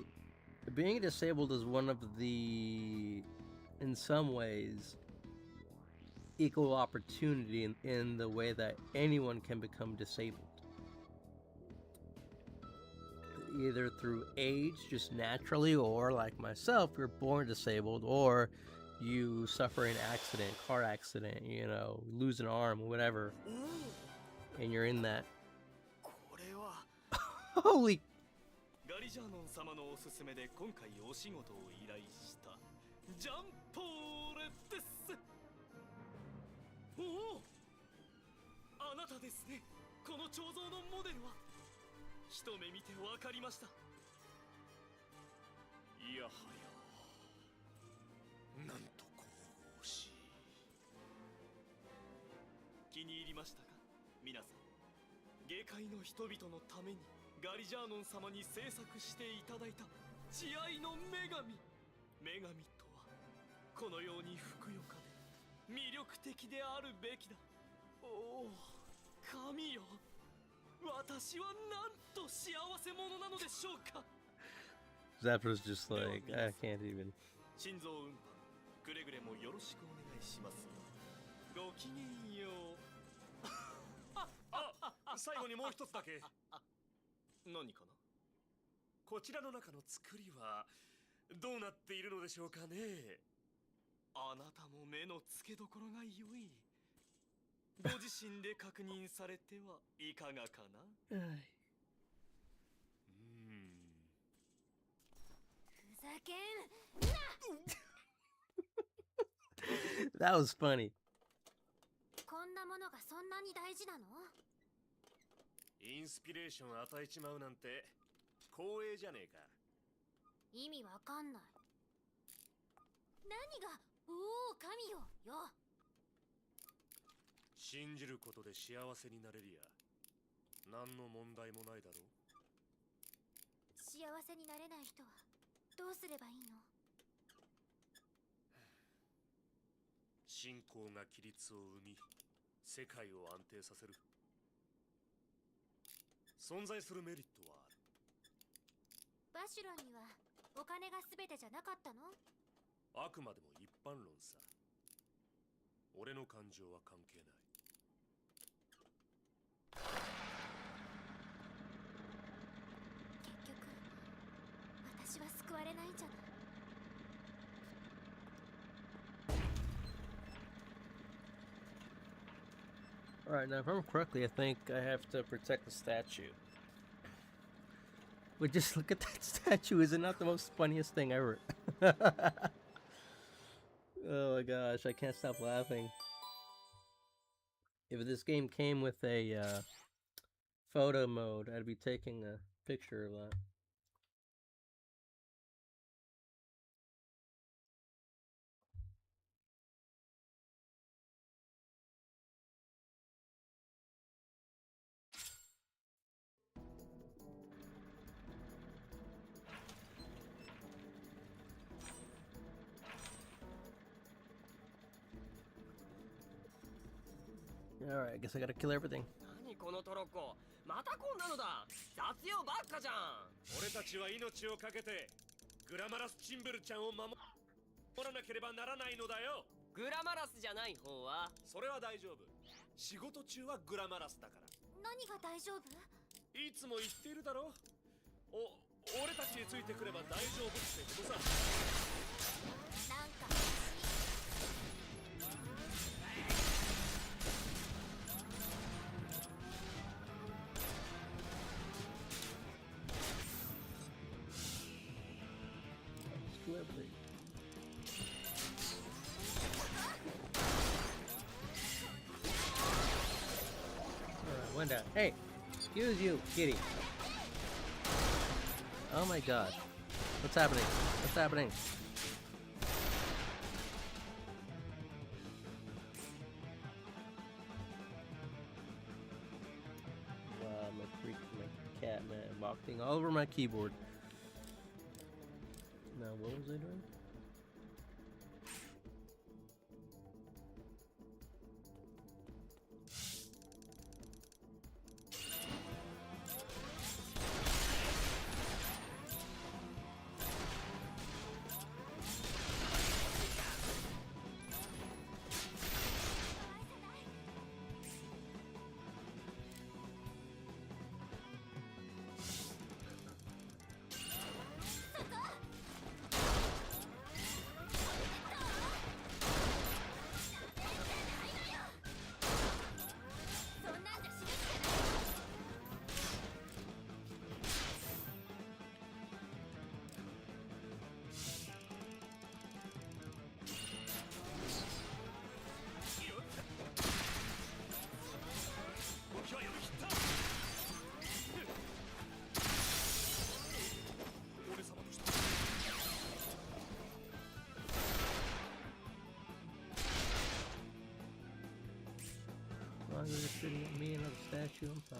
being disabled is one of the, in some ways, equal opportunity in the way that anyone can become disabled. Either through age, just naturally, or like myself, you're born disabled, or you suffer an accident, car accident, you know, lose an arm, whatever, and you're in that. これは Holy ガリジャーノン様のおすすめで今回お仕事を依頼したジャンポーレです。おお、あなたですね。この彫像のモデルは一目見てわかりました。いやはや、なんと神々しい。気に入りましたか、皆さん。下界の人々のためにガリジャーノン様に制作していただいた慈愛の女神。女神とはこのようにふくよかで魅力的であるべきだ。おお、神よ、私はなんと幸せ者なのでしょうか。 Zapper's just like, I can't even. 心臓運搬くれぐれもよろしくお願いします。ごきげんよう。最後にもう一つだけ。何かな。こちらの中の作りはどうなっているのでしょうかね。あなたも目の付けどころが良い。ご自身で確認されてはいかがかな。ふざけん That was funny. こんなものがそんなに大事なの？インスピレーション与えちまうなんて光栄じゃねえか。意味わかんない。何がおお神よよ。信じることで幸せになれるや何の問題もないだろう。幸せになれない人はどうすればいいの？信仰が規律を生み世界を安定させる。存在するメリットはある。バシュロンにはお金が全てじゃなかったの？あくまでも一般論さ。俺の感情は関係ない。結局私は救われないんじゃない？ Alright, now if I remember correctly, I think I have to protect the statue. But just look at that statue, is it not the most funniest thing ever? Oh my gosh, I can't stop laughing. If this game came with a photo mode, I'd be taking a picture of that. Alright, I guess I gotta kill everything. 何このトロッコ、またこんなのだ。雑用ばっかじゃん。俺たちは命をかけてグラマラスチンブルちゃんを守らなければならないのだよ。グラマラスじゃない方は。それは大丈夫。仕事中はグラマラスだから。何が大丈夫？いつも言っているだろ。俺たちについてくれば大丈夫ってことさ。なんか Let's do everything. Alright, one down. Hey! Excuse you, kitty. Oh my god. What's happening? What's happening? Wow, my cat, man, walking all over my keyboard. Now, what was I doing? long as you're shooting at me and not a statue, I'm fine.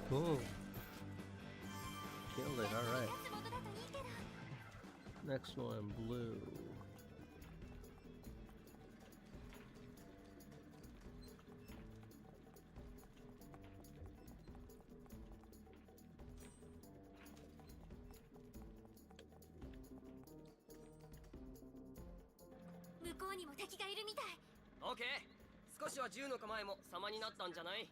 Cool. Killed it, alright. Next one, blue. OK 少しは銃の構えも様になったんじゃない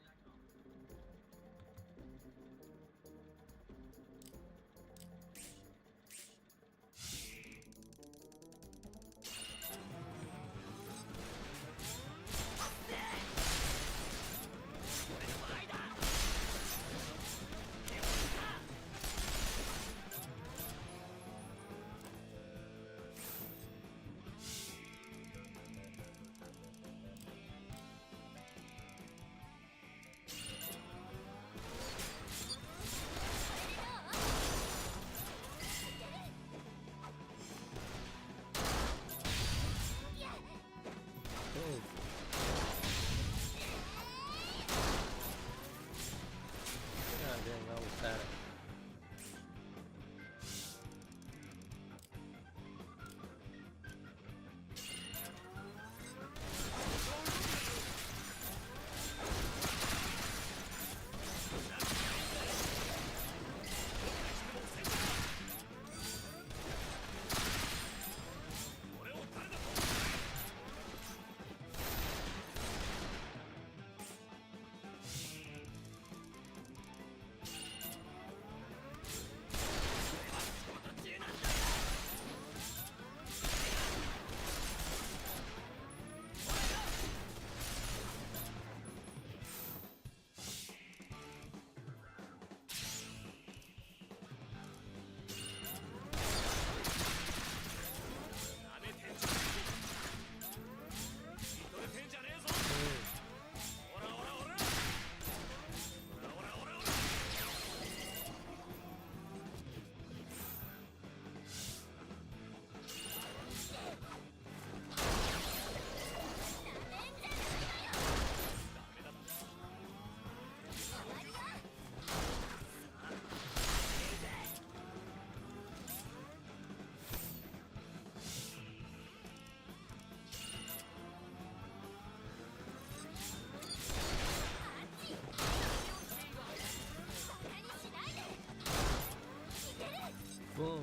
？Whoa.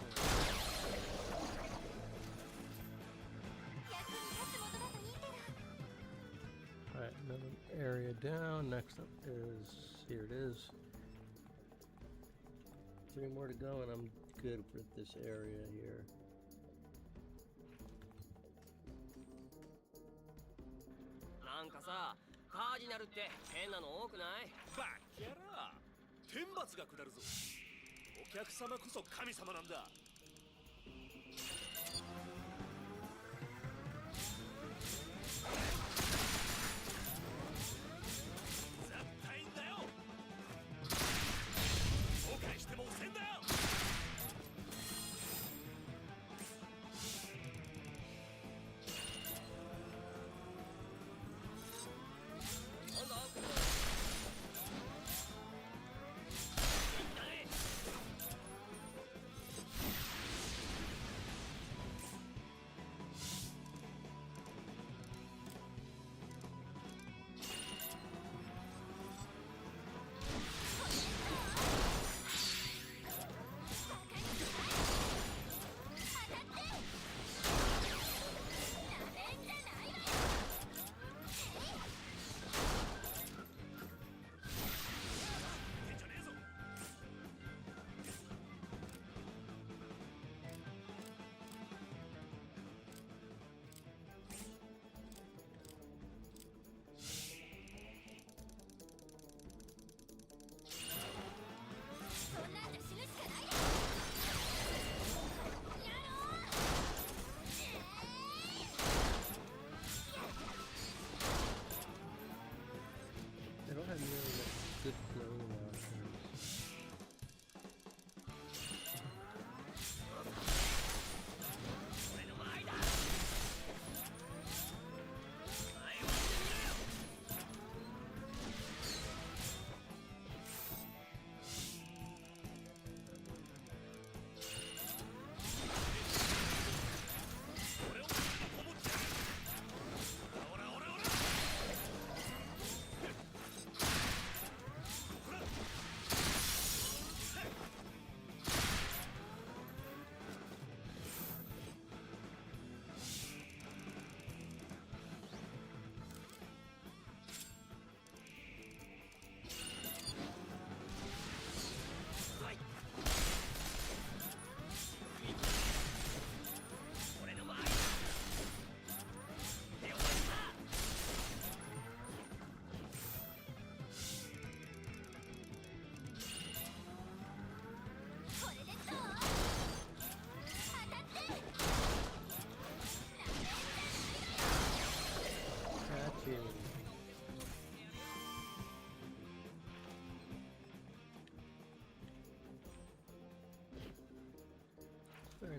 Alright, another area down. Next up is, here it is. 3 more to go and I'm good with this area here. Likeさ、カーディナルって変なの多くない？バッキャラ天罰が下るぞ。お客様こそ神様なんだ。絶対んだよ。後悔しても遅えんだよ。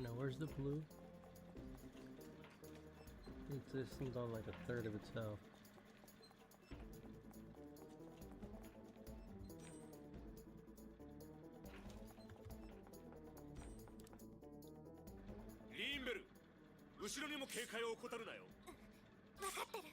Alright, now where's the blue? This thing's on like a third of its health.リーンベル、後ろにも警戒を怠るなよ。分かってる。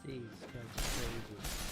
Jeez, that's crazy.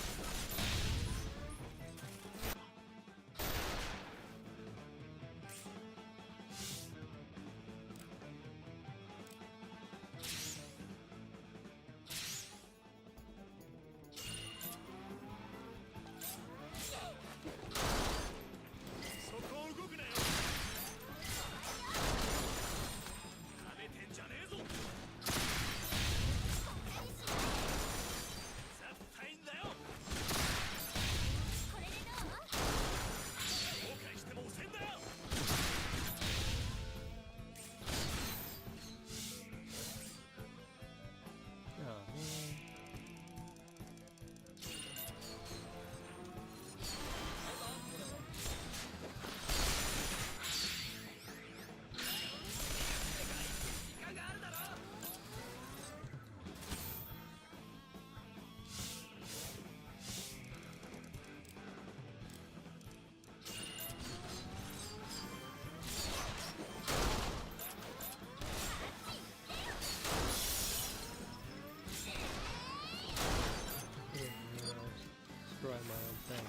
Dang.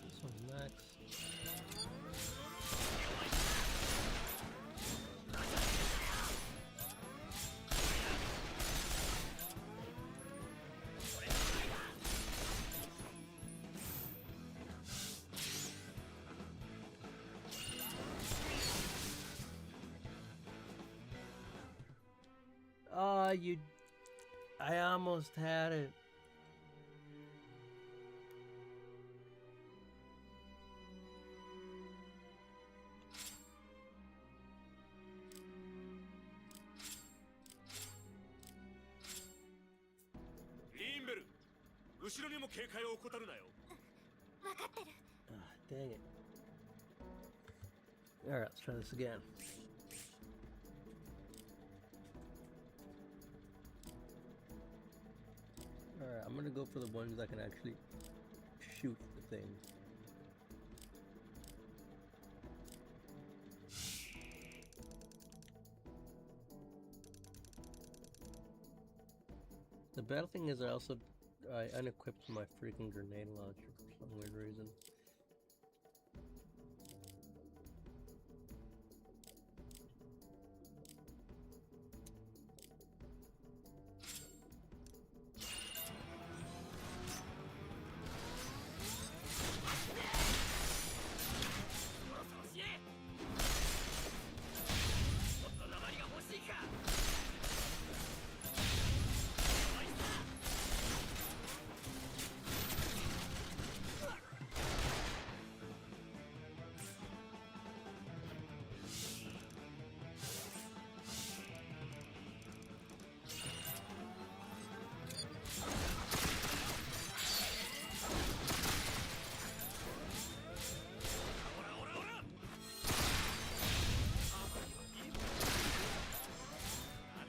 This one's next. You... I almost had it. Dang it. Alright, let's try this again. Alright, I'm gonna go for the ones that can actually shoot the thing. The bad thing is I unequipped my freaking grenade launcher for some weird reason.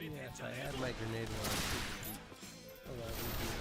Yes, I had my grenade launcher. A lot easier.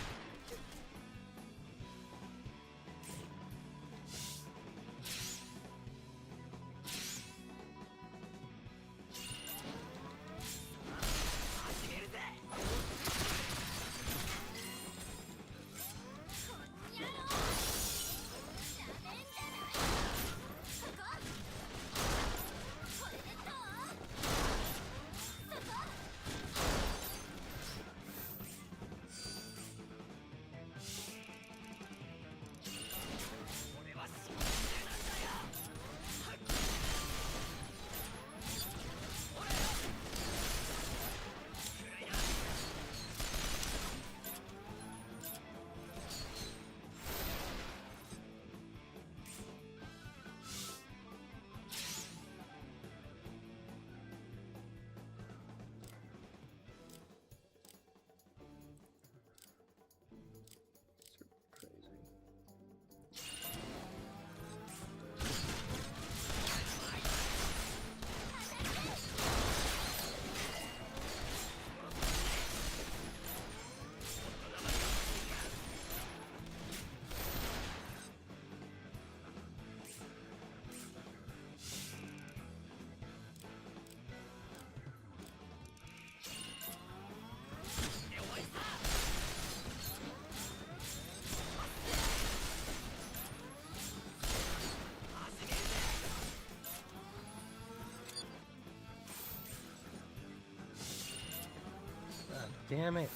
Damn it.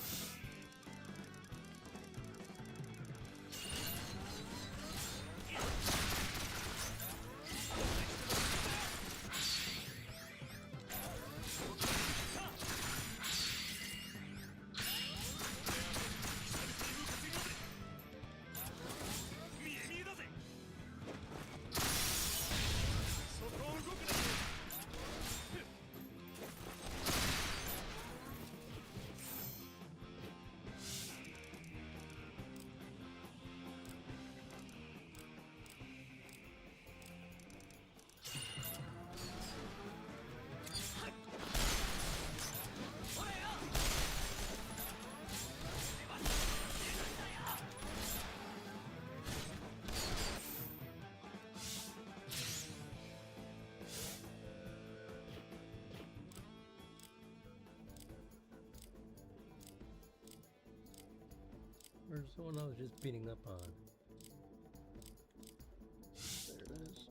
Where's the one I was just beating up on? There it is.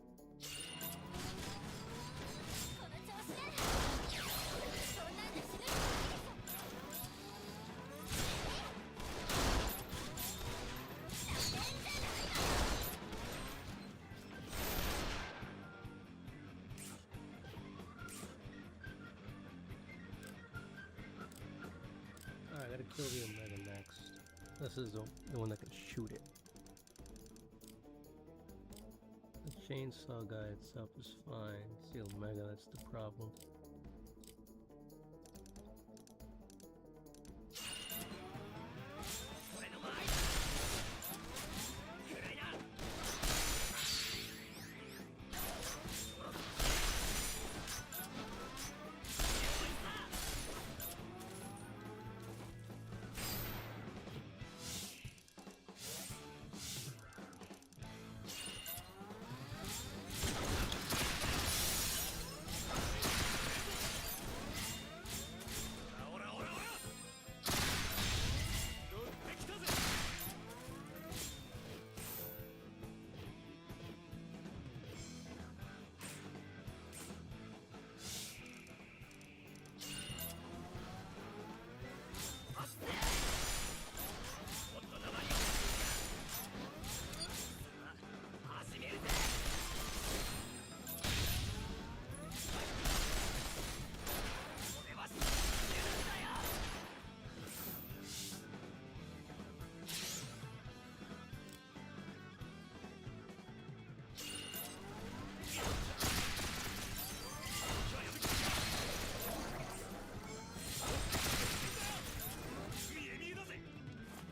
この調子ならそんなんで死ぬしかないでしょ。なめんじゃないわ。 Alright, I gotta kill the Omega next. This is the one that can shoot it. The chainsaw guy itself is fine. It's the Omega that's the problem.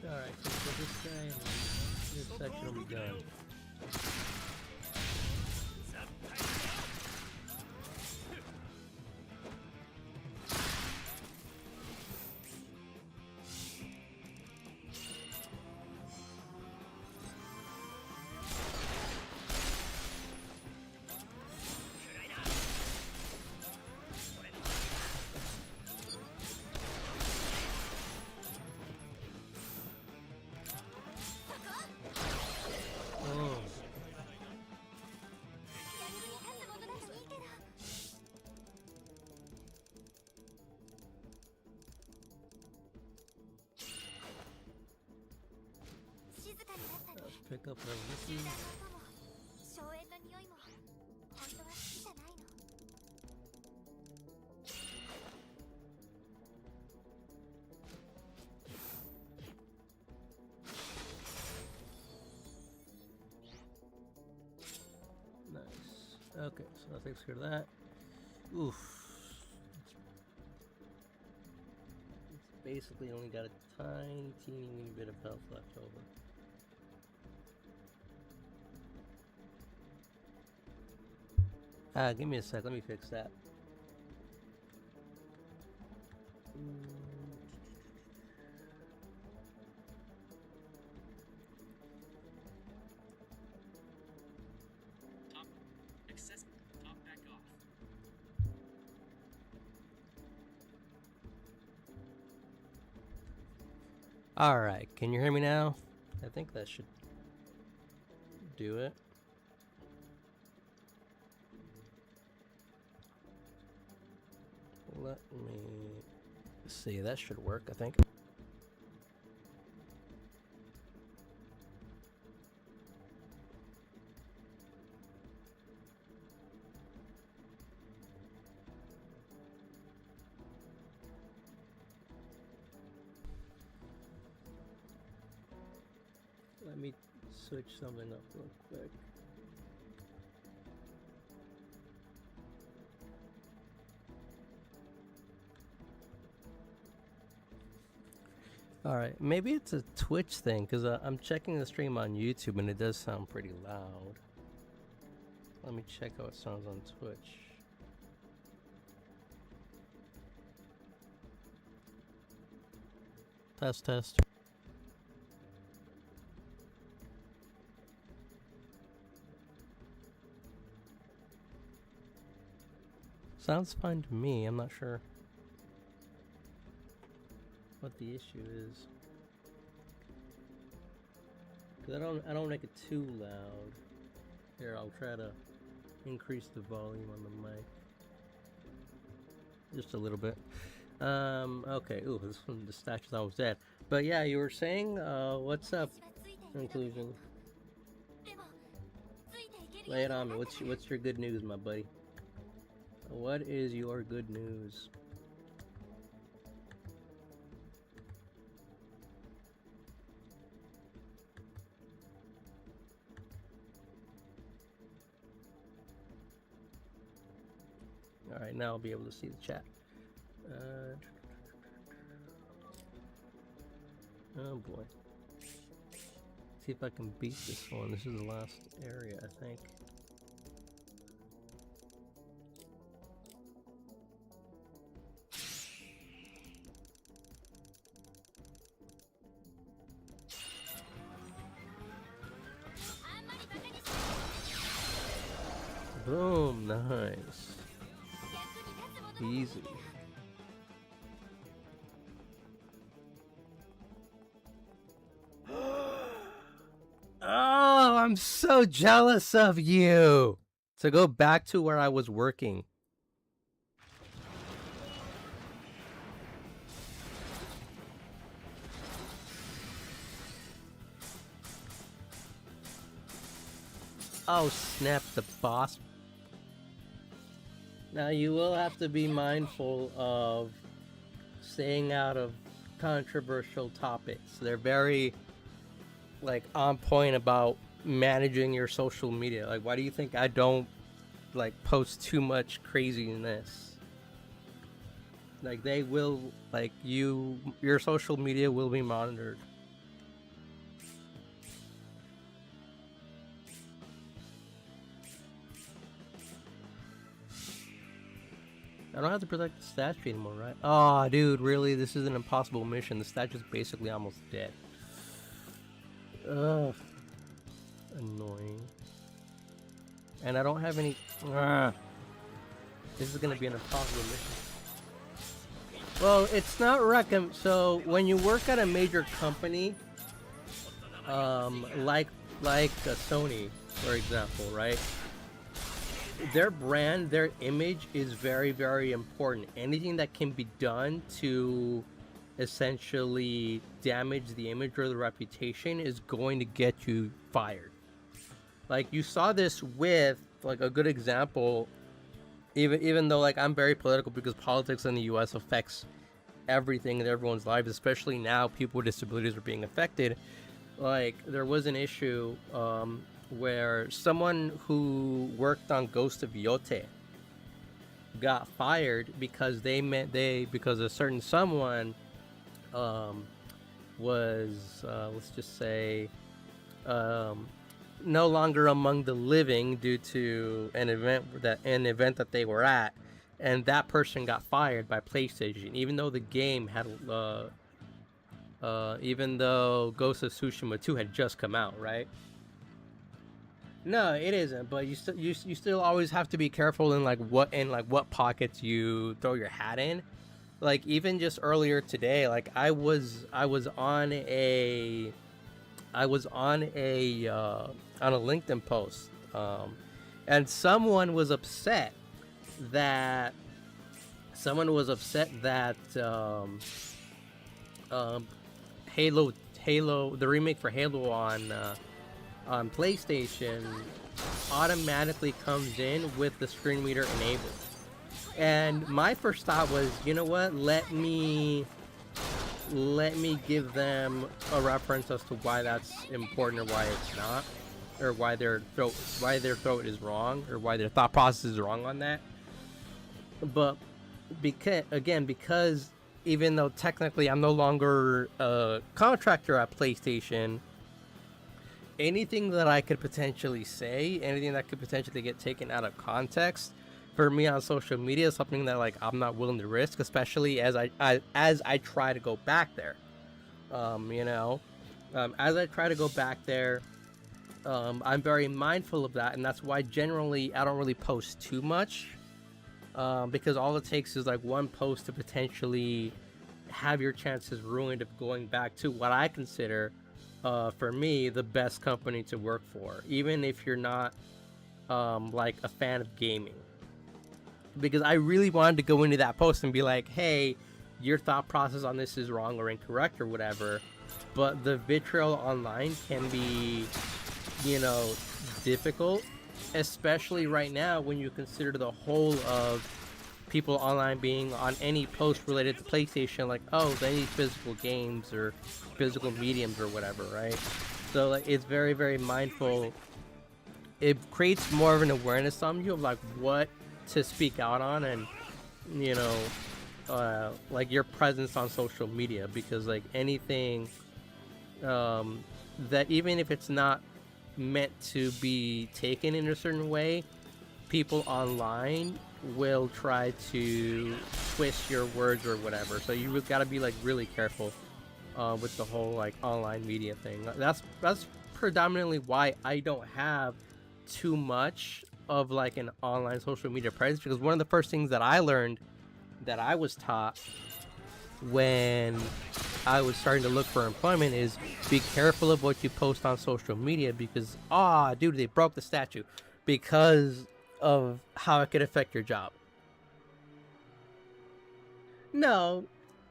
Alright, so for this guy, this section will be done. Oh. 役に立つものだといいけど。静かになったね。 Let's pick up whatever 不 this 思議 is. な音も荘園の匂いも本当は好きじゃないの。 Nice. Okay, so that takes care of that. Oof. It's basically only got a tiny, teeny, weeny bit of health left over. Give me a sec. Let me fix that. Top. Access. Top back off. Alright, can you hear me now? I think that should do it. Let me Let's see, that should work, I think. Let me switch something up real quick. Alright, maybe it's a Twitch thing, because I'm checking the stream on YouTube and it does sound pretty loud. Let me check how it sounds on Twitch. Test, test. Sounds fine to me, I'm not sure what the issue is. Cause I don't make it too loud. Here, I'll try to increase the volume on the mic. Just a little bit. Okay, ooh, this one, the statue's almost dead. But yeah, you were saying, what's up, conclusion? でもついていける Lay よ it う on に me, なった what's your good news, my buddy? What is your good news? Alright, now I'll be able to see the chat. Oh boy. See if I can beat this one. This is the last area, I think. Boom, nice. Easy. Oh, I'm so jealous of you. So go back to where I was working. Oh, snap, the boss. Now you will have to be mindful of staying out of controversial topics. They're very like on point about managing your social media. Like, why do you think I don't like post too much craziness? Like, they will, like, your social media will be monitored. I don't have to protect the statue anymore, right? Oh, dude, really? This is an impossible mission. The statue's basically almost dead. Ugh. Annoying. And I don't have any... This is gonna be an impossible mission. Well, it's not so when you work at a major company, like Sony, for example, right? Their brand, their image is very, very important. Anything that can be done to essentially damage the image or the reputation is going to get you fired. Like, you saw this with, like, a good example, even though, like, I'm very political because politics in the US affects everything in everyone's lives, especially now people with disabilities are being affected. Like, there was an issue where someone who worked on Ghost of Yote got fired because because a certain someone was let's just say no longer among the living due to an event that they were at, and that person got fired by PlayStation, even though the game had even though Ghost of Tsushima 2 had just come out, right? No, it isn't. But you still always have to be careful in what pockets you throw your hat in. Like, even just earlier today, like I was on a LinkedIn post, and someone was upset that someone was upset that Halo, the remake for Halo on PlayStation automatically comes in with the screen reader enabled. And my first thought was, you know what? Let me give them a reference as to why that's important or why it's not, or why their throat is wrong, or why their thought process is wrong on that. But because even though technically I'm no longer a contractor at PlayStation, anything that I could potentially say, anything that could potentially get taken out of context for me on social media is something that like I'm not willing to risk, especially as I try to go back there. As I try to go back there, I'm very mindful of that, and that's why generally I don't really post too much, because all it takes is like one post to potentially have your chances ruined of going back to what I consider, for me, the best company to work for, even if you're not like a fan of gaming. Because I really wanted to go into that post and be like, hey, your thought process on this is wrong or incorrect or whatever. But the vitriol online can be, difficult, especially right now when you consider the whole of people online being on any post related to PlayStation, like, oh, they need physical games or physical mediums or whatever, right? So like, it's very, very mindful. It creates more of an awareness on you of like what to speak out on, and like your presence on social media, because like anything that even if it's not meant to be taken in a certain way, people online will try to twist your words or whatever, so you've got to be like really careful with the whole like online media thing. That's predominantly why I don't have too much of like an online social media presence, because one of the first things that I learned, that I was taught when I was starting to look for employment, is be careful of what you post on social media, because dude, they broke the statue, because of how it could affect your job. No,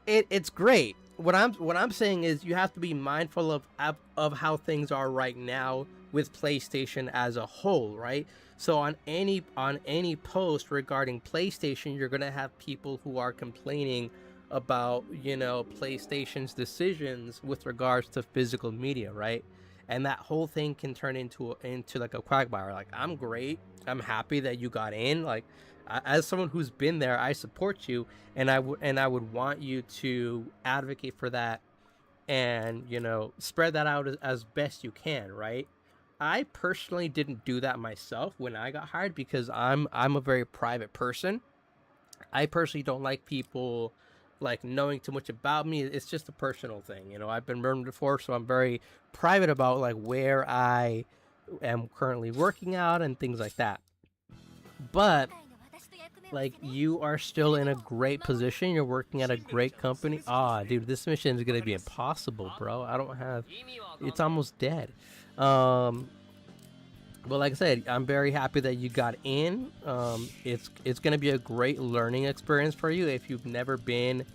it's great. What I'm saying is you have to be mindful of how things are right now with PlayStation as a whole, right? So on any post regarding PlayStation, you're gonna have people who are complaining about PlayStation's decisions with regards to physical media, right? And that whole thing can turn into like a quagmire. Like, I'm great, I'm happy that you got in. Like, as someone who's been there, I support you, and I would want you to advocate for that, and spread that out as best you can, right? I personally didn't do that myself when I got hired, because I'm a very private person. I personally don't like people like knowing too much about me. It's just a personal thing, I've been burned before, so I'm very private about like where I am currently working out and things like that. But like, you are still in a great position, you're working at a great company. Dude, this mission is gonna be impossible, bro. I don't have, it's almost dead. But like I said, I'm very happy that you got in. It's gonna be a great learning experience for you if you've never been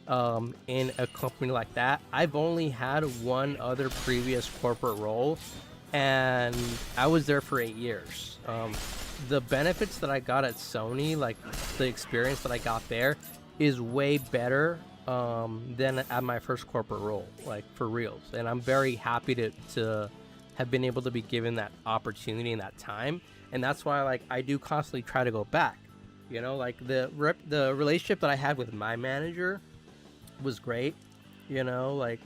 in a company like that. I've only had one other previous corporate role, and I was there for 8 years. The benefits that I got at Sony, like the experience that I got there, is way better than at my first corporate role, like for reals. And I'm very happy to have been able to be given that opportunity and that time, and that's why like I do constantly try to go back. Like the relationship that I had with my manager was great. Like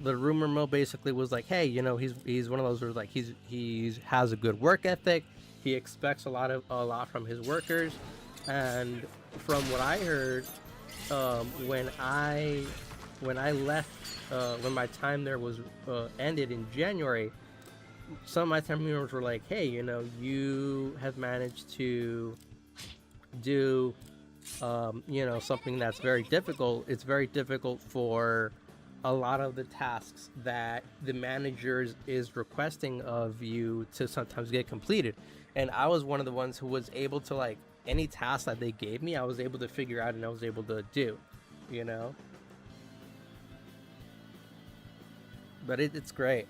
the rumor mill basically was like, hey, he's one of those where like he's has a good work ethic. He expects a lot from his workers, and from what I heard, when I left, when my time there was ended in January, some of my team members were like, hey, you have managed to do something that's very difficult. It's very difficult for a lot of the tasks that the manager is requesting of you to sometimes get completed. And I was one of the ones who was able to like any task that they gave me, I was able to figure out and I was able to do, you know. But it's great.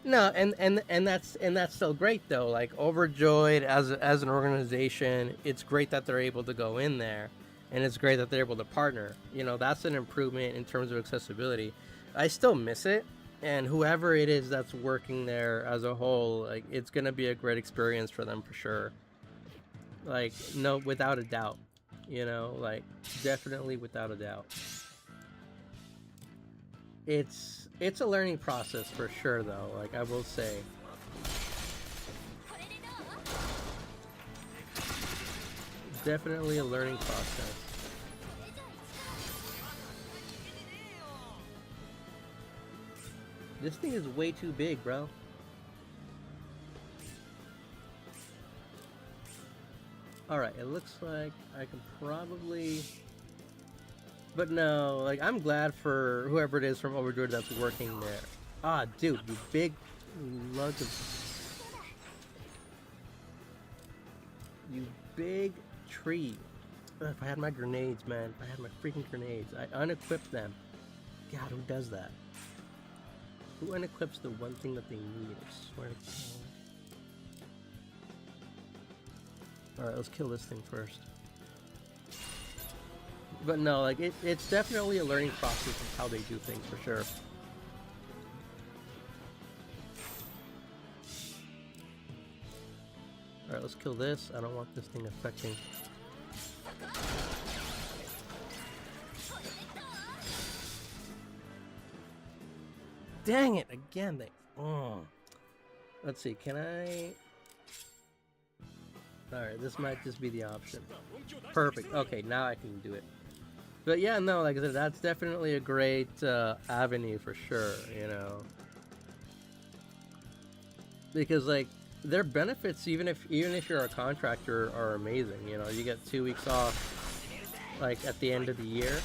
No, and that's still great though. Like Overjoyed as an organization, it's great that they're able to go in there, and it's great that they're able to partner. You know, that's an improvement in terms of accessibility. I still miss it, and whoever it is that's working there as a whole, like it's gonna be a great experience for them for sure. Like no, without a doubt. You know, like definitely without a doubt. It's a learning process for sure though, like I will say. これでどう？ Definitely a learning process. これじゃ一番 This thing is way too big, bro. Alright, it looks like I can probably... But no, like, I'm glad for whoever it is from Overjoyed that's working there. Ah, dude, you big lug of... You big tree. Ugh, if I had my grenades, man. If I had my freaking grenades. I unequipped them. God, who does that? Who unequips the one thing that they need? I swear to God. Alright, let's kill this thing first. But no, like, it's definitely a learning process of how they do things, for sure. Alright, let's kill this. I don't want this thing affecting... Dang it! Again, they... Oh. Let's see, can I... Alright, this might just be the option. Perfect. Okay, now I can do it. But yeah, no, like I said, that's definitely a great avenue for sure, you know. Because, like, their benefits, even if you're a contractor, are amazing, you know. You get 2 weeks off, like, at the end of the year.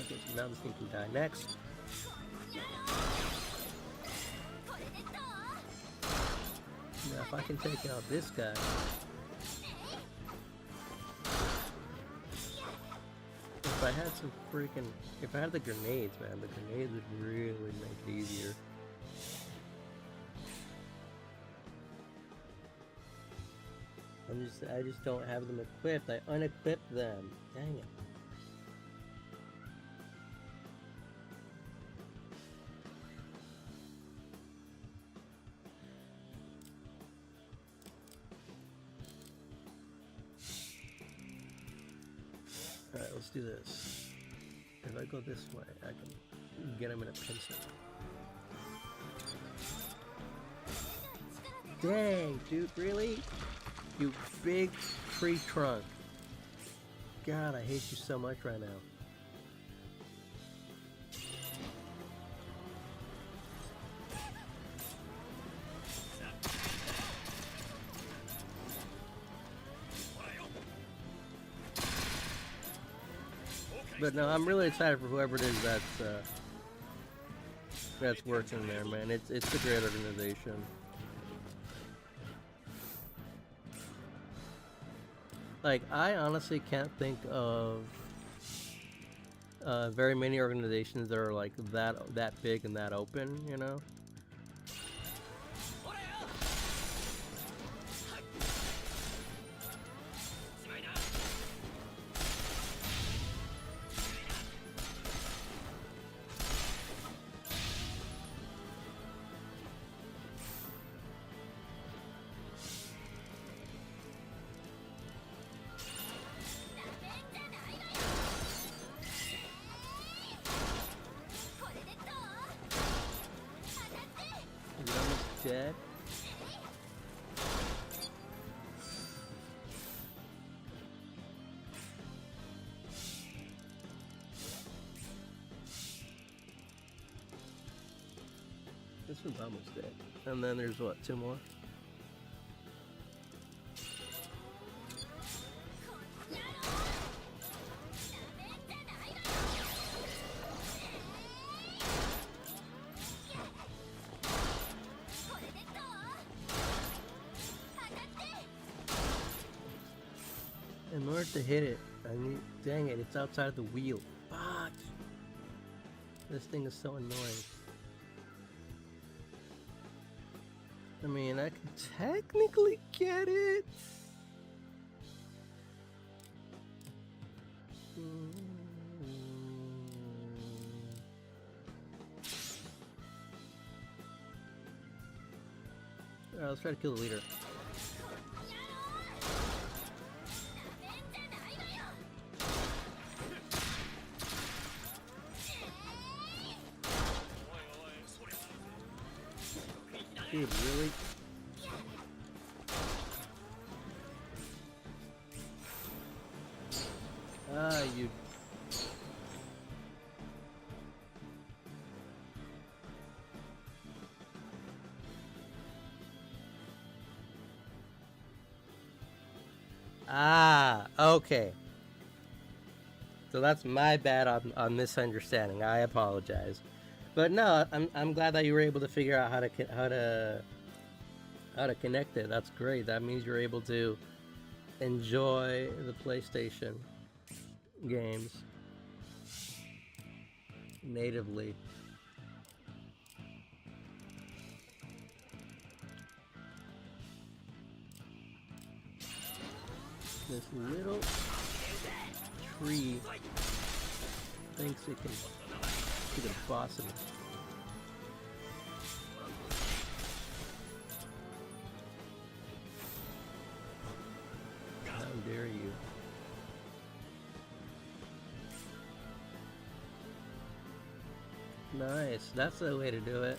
Okay, so now this thing can die next. Now if I can take out this guy... If I had some freaking... If I had the grenades, man, the grenades would really make it easier. I just don't have them equipped. I unequipped them. Dang it. Alright, let's do this. If I go this way, I can get him in a pincer. Dang, dude, really? You big tree trunk. God, I hate you so much right now. But no, I'm really excited for whoever it is that's working there, man. It's a great organization. Like, I honestly can't think of very many organizations that are like that big and that open, you know. Is it almost dead? This this one's almost dead. And then there's what, 2 more? In order to hit it, I need. Dang it, it's outside the wheel. Fuck! This thing is so annoying. I mean, I can technically get it. Alright, let's try to kill the leader. Dude, really? Ah, you... Ah, okay. So that's my bad on misunderstanding. I apologize. But no, I'm glad that you were able to figure out how to connect it. That's great. That means you're able to enjoy the PlayStation games natively. This little tree thinks it can be the boss of it. How dare you? Nice, that's the way to do it.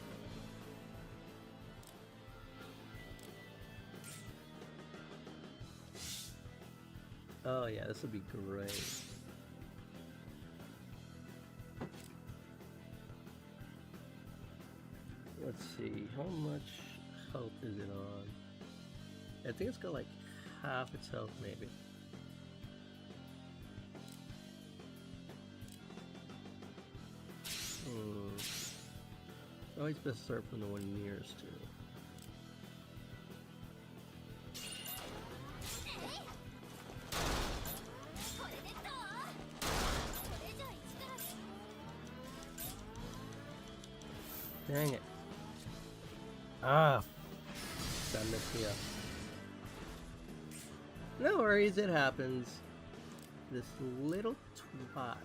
Oh yeah, this would be great. Let's see, how much health is it on? I think it's got like half its health maybe. Always best to start from the one nearest to. Dang it. Ah, that messed me up. No worries, it happens. This little twat.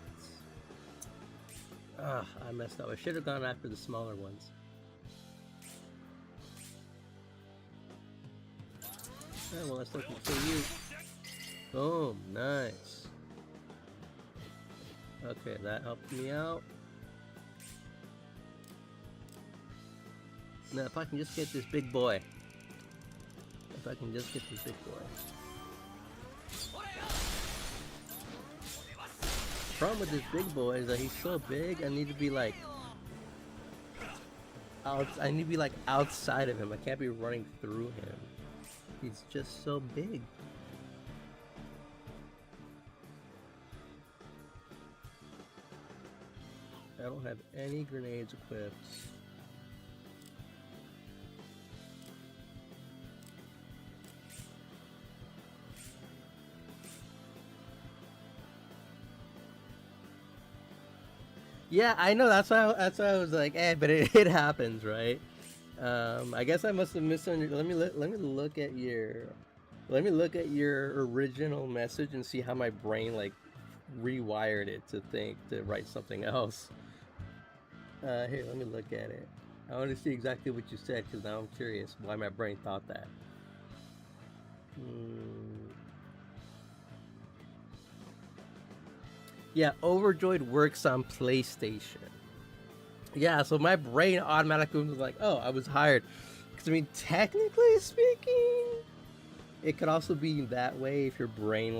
Ah, I messed up. I should have gone after the smaller ones. Oh, well, let's look and see you. Boom, nice. Okay, that helped me out. Now, if I can just get this big boy. If I can just get this big boy. The problem with this big boy is that he's so big, I need to be like outside of him. I can't be running through him. He's just so big. I don't have any grenades equipped. Yeah, I know. That's why I was like, but it happens, right? I guess I must have misunderstood. Let me look at your original message and see how my brain like rewired it to write something else. Here, let me look at it. I want to see exactly what you said because now I'm curious why my brain thought that. Yeah, Overjoyed works on PlayStation. Yeah, so my brain automatically was like, oh, I was hired. Because, I mean, technically speaking, it could also be that way if your brain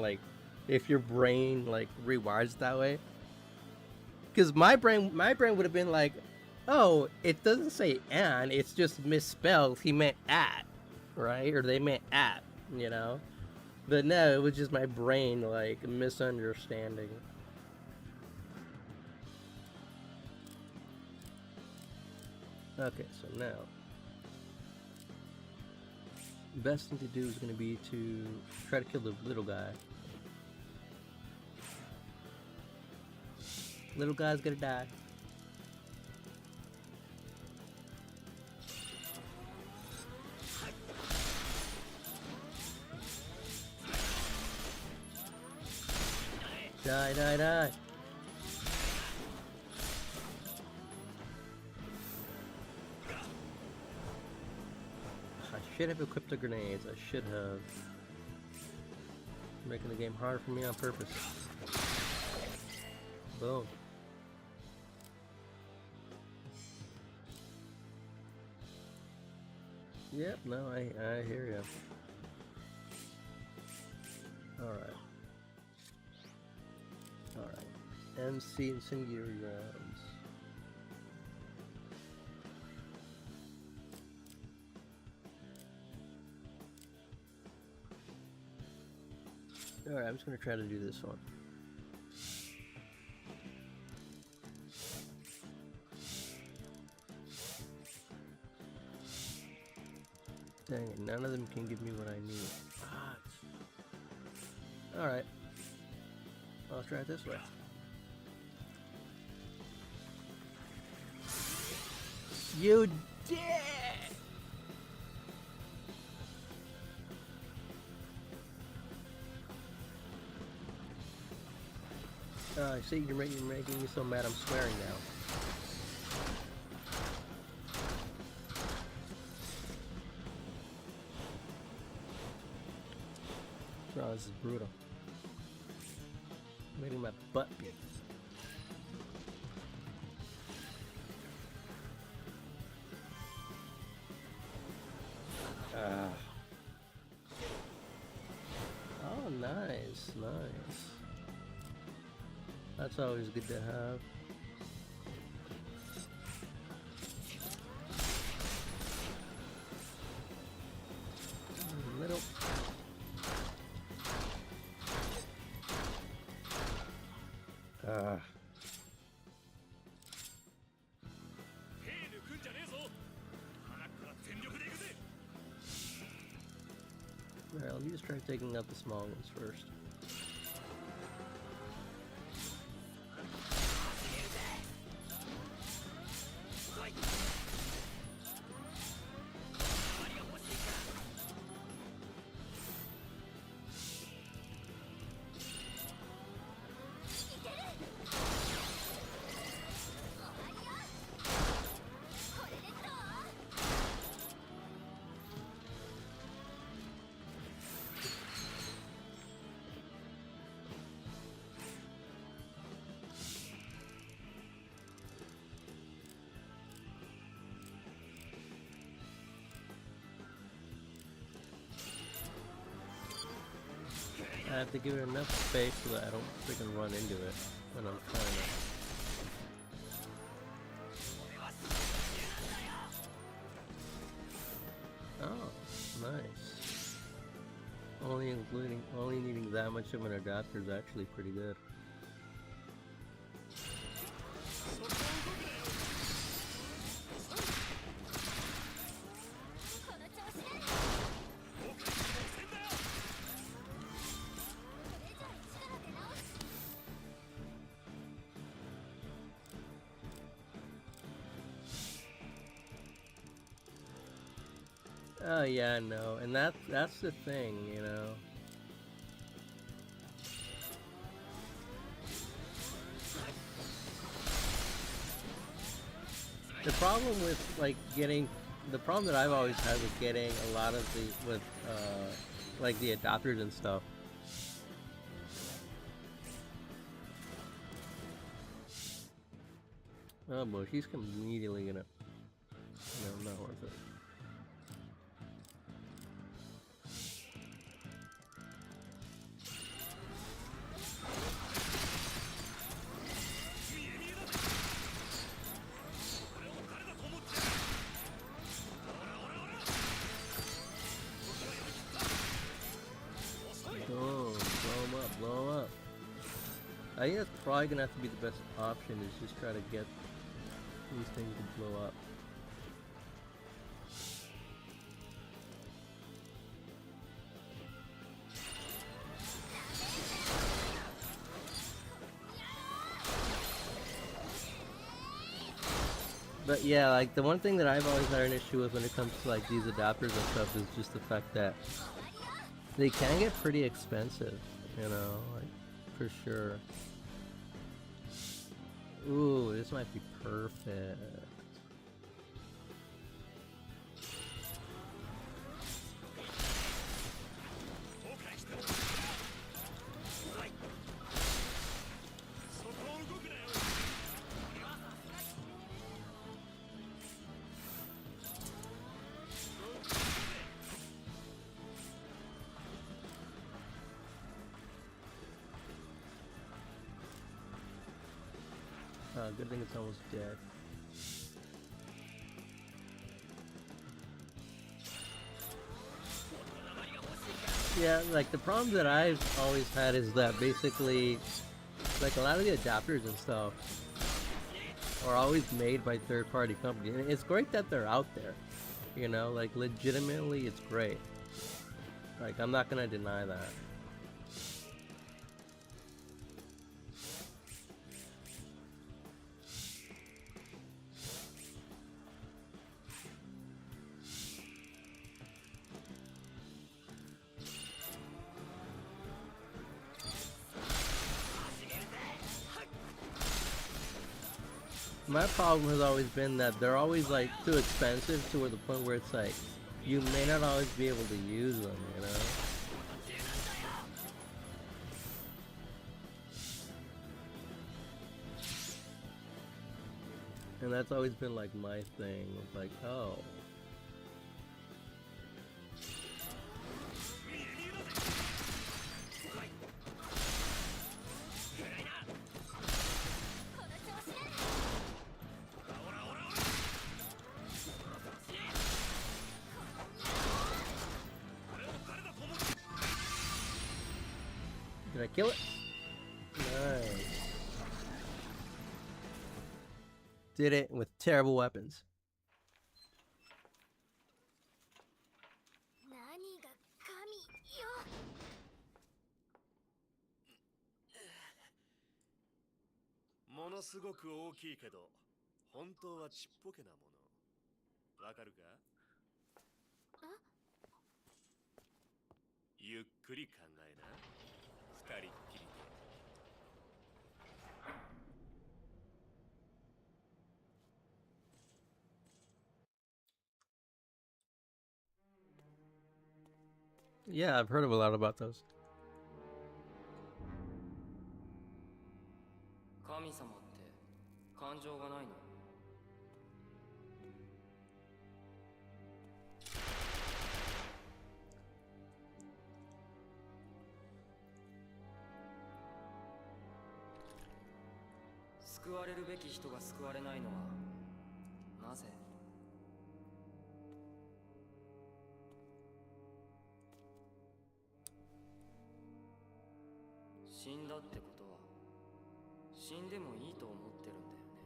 rewires that way. Because my brain would have been like, Oh, it doesn't say and, it's just misspelled. He meant at, right? Or they meant at, you know? But no, it was just my brain, like, misunderstanding. Okay, so now, best thing to do is going to be to try to kill the little guy. Little guy's gonna die. Die, die, die. I should have equipped the grenades. I should have. Making the game harder for me on purpose. Boom. Yep, no, I hear you. Alright. Alright. MC incendiary rounds. Alright, I'm just gonna try to do this one. Dang it, none of them can give me what I need. Alright. I'll try it this way. You did! I see you're making me so mad I'm swearing now. Oh, this is brutal. Making my butt beat. Oh, nice, nice. That's always good to have. Middle. Alright, let me just try taking out the small ones first. I have to give it enough space so that I don't freaking run into it when I'm trying to. Oh, nice. Only needing that much of an adapter is actually pretty good. Oh yeah, no, and that's the thing, you know. The problem with the problem that I've always had with getting a lot of like the adapters and stuff. Oh boy, he's immediately gonna. No, not worth it. I think that's probably gonna have to be the best option, is just try to get these things to blow up. But yeah, like the one thing that I've always had an issue with when it comes to like these adapters and stuff is just the fact that they can get pretty expensive, you know, like for sure. Ooh, this might be perfect. Good thing it's almost dead. Yeah, like the problem that I've always had is that basically, like a lot of the adapters and stuff are always made by third-party companies. And it's great that they're out there, you know, like legitimately it's great. Like I'm not gonna deny that. My problem has always been that they're always like too expensive to the point where it's like you may not always be able to use them, you know? And that's always been like my thing, like, oh. Did I kill it? Nice. Did it with terrible weapons. 何が神よ。ものすごく大きいけど本当はちっぽけなものわかるか？ゆっくり考えな二人っきりで。Yeah, I've heard of a lot about those. 神様って感情がないの？救われるべき人が救われないのはなぜ？死んだってことは死んでもいいと思ってるんだよね。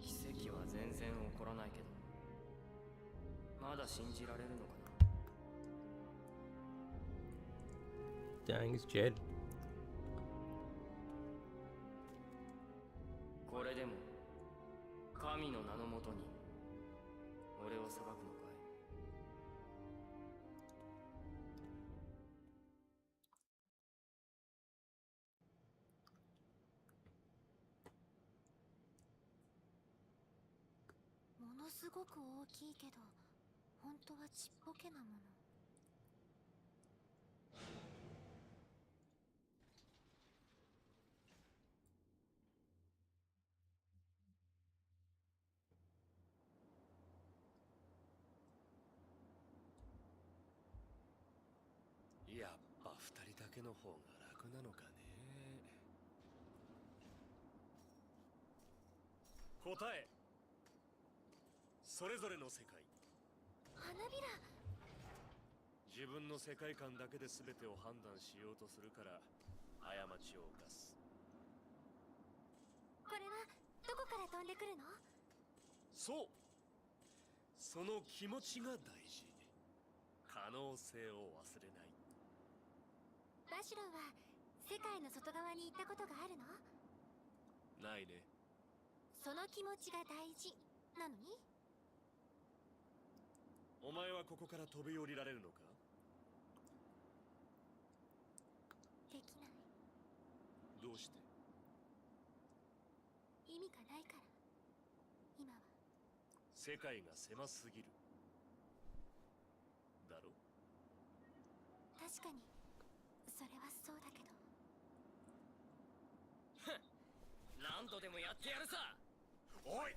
奇跡は全然起こらないけどまだ信じられるのかな。 Dang, it's Jed. これでも神の名のもとに俺を裁くのかい？ものすごく大きいけど本当はちっぽけなもの。やっぱ二人だけの方が楽なのかね。答え。それぞれの世界、花びら。自分の世界観だけで全てを判断しようとするから過ちを犯す。これはどこから飛んでくるの？そう、その気持ちが大事。可能性を忘れない。バシロンは世界の外側に行ったことがあるの？ないね。その気持ちが大事なのに？お前はここから飛び降りられるのか？できない。どうして？意味がないから。今は。世界が狭すぎるだろ。確かにそれはそうだけど。何度でもやってやるさ。おい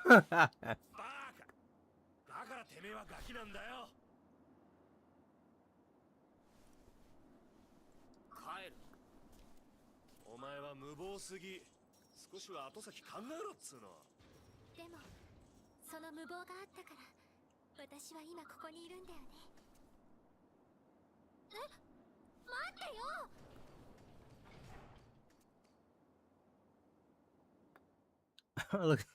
バカ、だからてめえはガキなんだよ。帰る。お前は無謀すぎ。少しは後先考えろっつうの。でもその無謀があったから私は今ここにいるんだよね。え、待ってよ。Look,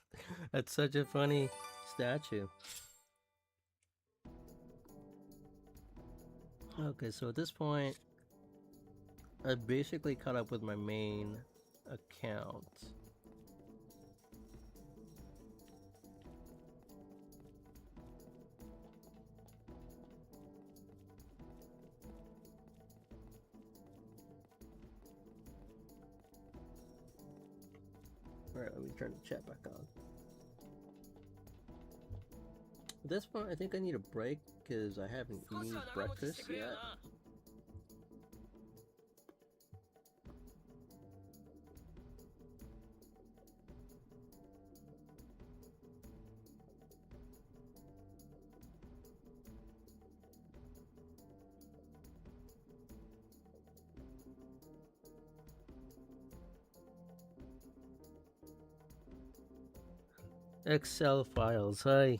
that's such a funny statue. Okay, so at this point, I basically caught up with my main account. Alright, let me turn the chat back on. At this point, I think I need a break because I haven't eaten breakfast yet. Excel files, hi.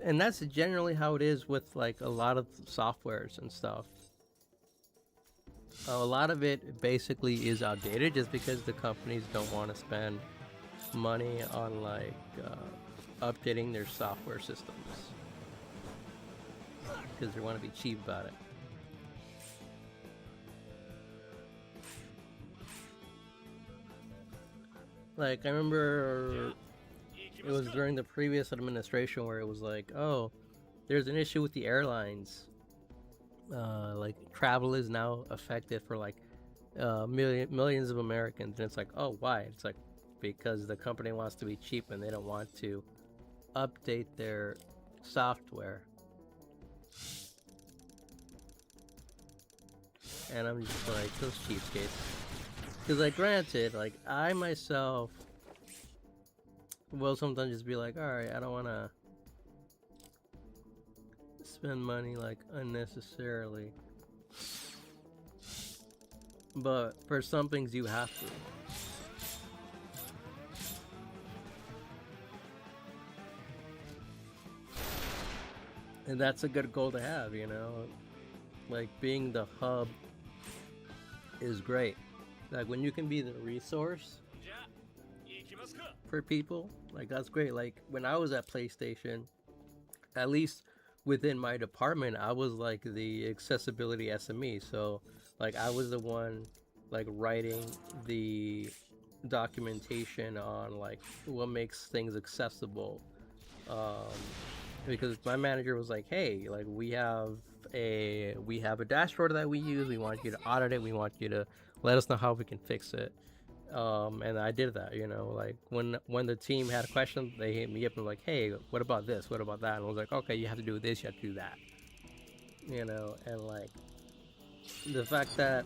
And that's generally how it is with like a lot of softwares and stuff. A lot of it basically is outdated just because the companies don't want to spend money on like updating their software systems because they want to be cheap about it. Like I remember it was during the previous administration where it was like, oh, there's an issue with the airlines. Like travel is now affected for like millions of Americans, and it's like, oh, why? It's like because the company wants to be cheap and they don't want to update their software. And I'm just like, those cheapskates. Because like granted, like I myself will sometimes just be like, alright, I don't want to spend money like unnecessarily. But for some things you have to. And that's a good goal to have, you know? Like being the hub is great. Like when you can be the resource for people, like that's great. Like when I was at PlayStation, at least within my department, I was like the accessibility SME. So like I was the one like writing the documentation on like what makes things accessible. Because my manager was like, hey, like we have a dashboard that we use. We want you to audit it. We want you to let us know how we can fix it. And I did that, you know, like when the team had a question, they hit me up and like, hey, what about this? What about that? And I was like, okay, you have to do this, you have to do that, you know. And like the fact that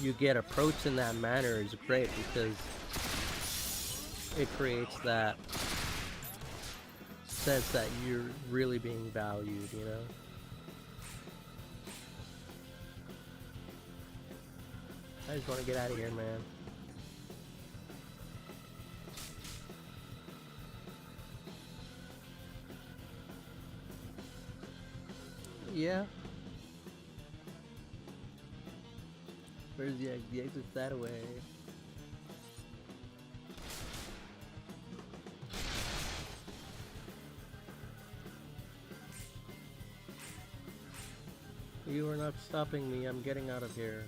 you get approached in that manner is great because it creates that sense that you're really being valued, you know. I just want to get out of here, man. Yeah. Where's the exit? The exit's that way. You are not stopping me. I'm getting out of here.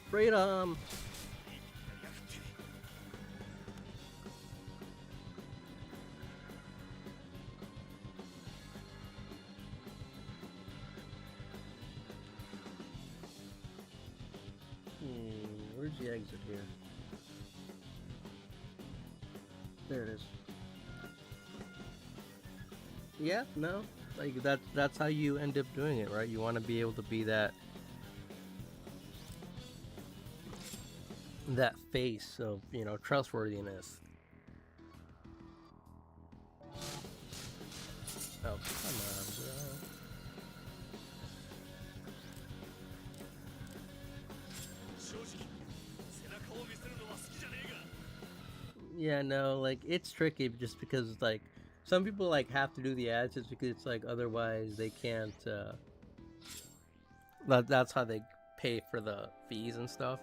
Freedom! Where's the exit here? There it is. Yeah, no. Like that's how you end up doing it, right? You want to be able to be that face of, you know, trustworthiness. Oh, come on, bro. Yeah, no, like it's tricky just because like some people like have to do the ads just because it's like otherwise they can't that's how they pay for the fees and stuff.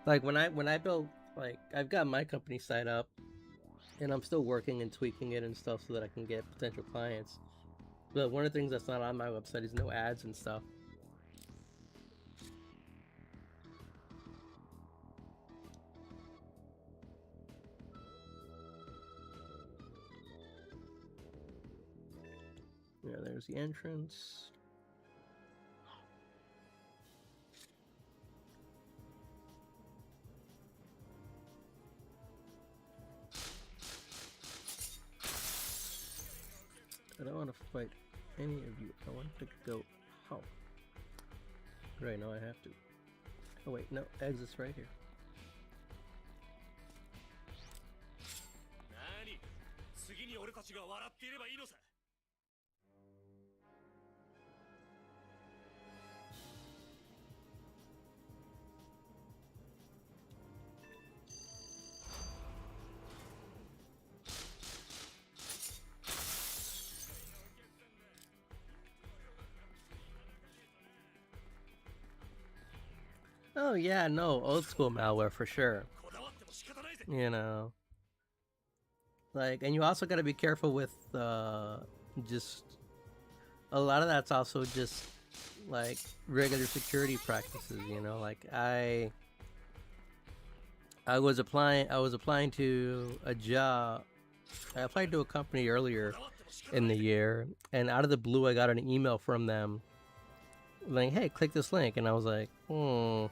Like when I built, like I've got my company site up and I'm still working and tweaking it and stuff so that I can get potential clients. But one of the things that's not on my website is no ads and stuff. Yeah, there's the entrance. I don't want to fight any of you. I want to go home. Right, now I have to. Oh wait, no, exit's right here. Oh yeah, no, old school malware for sure. You know, like, and you also got to be careful with just a lot of that's also just like regular security practices. You know, like I was applying to a job. I applied to a company earlier in the year, and out of the blue, I got an email from them like, "Hey, click this link," and I was like, "Hmm."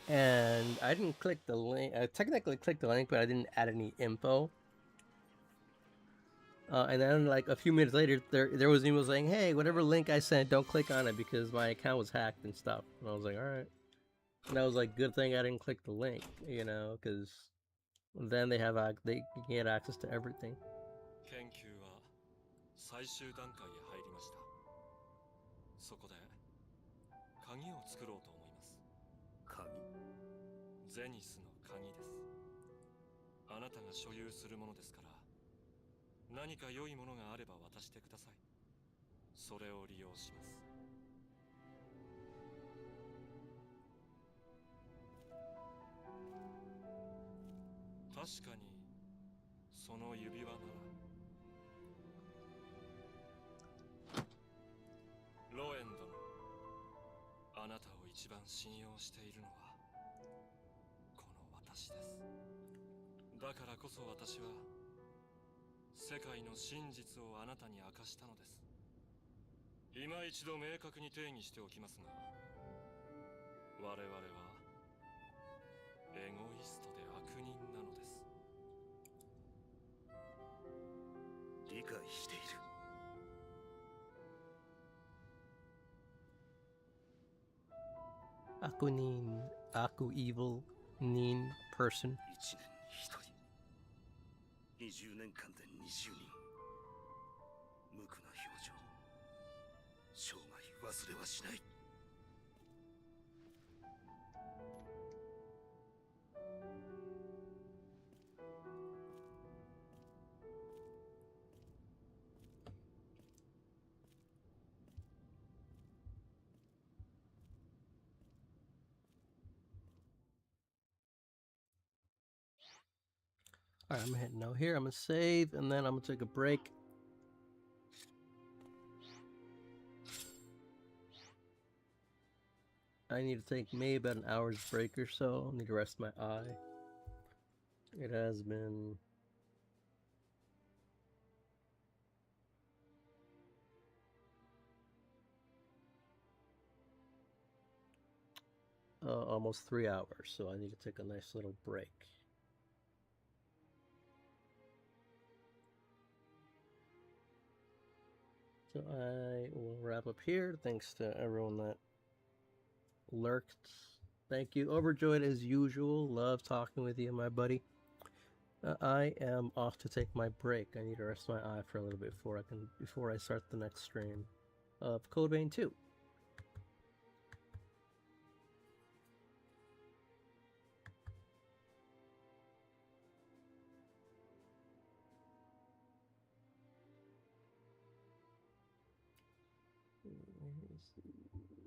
And I didn't click the link. I technically clicked the link, but I didn't add any info. And then, like a few minutes later, there was an email saying, "Hey, whatever link I sent, don't click on it because my account was hacked and stuff." And I was like, "All right." And I was like, "Good thing I didn't click the link, you know, because then they can get access to everything." 研究は最終段階へ入りました。そこで鍵を作ろうと思います。鍵？ゼニスの鍵です。あなたが所有するものですから、何か良いものがあれば渡してください。それを利用します。確かにその指輪ならロエン殿、あなたを一番信用しているのはこの私です。だからこそ私は世界の真実をあなたに明かしたのです。今一度明確に定義しておきますが、我々はエゴイストで悪人なのです。理解している。Aku evil, nin person. 一年に一人。20年間で20人。無垢な表情。生涯忘れはしない。All right, I'm hitting no here. I'm gonna save, and then I'm gonna take a break. I need to take maybe about an hour's break or so. I need to rest my eye. It has been almost 3 hours, so I need to take a nice little break. So I will wrap up here. Thanks to everyone that lurked. Thank you. Overjoyed as usual. Love talking with you, my buddy. I am off to take my break. I need to rest my eye for a little bit before I start the next stream of Code Vein 2. Let me see.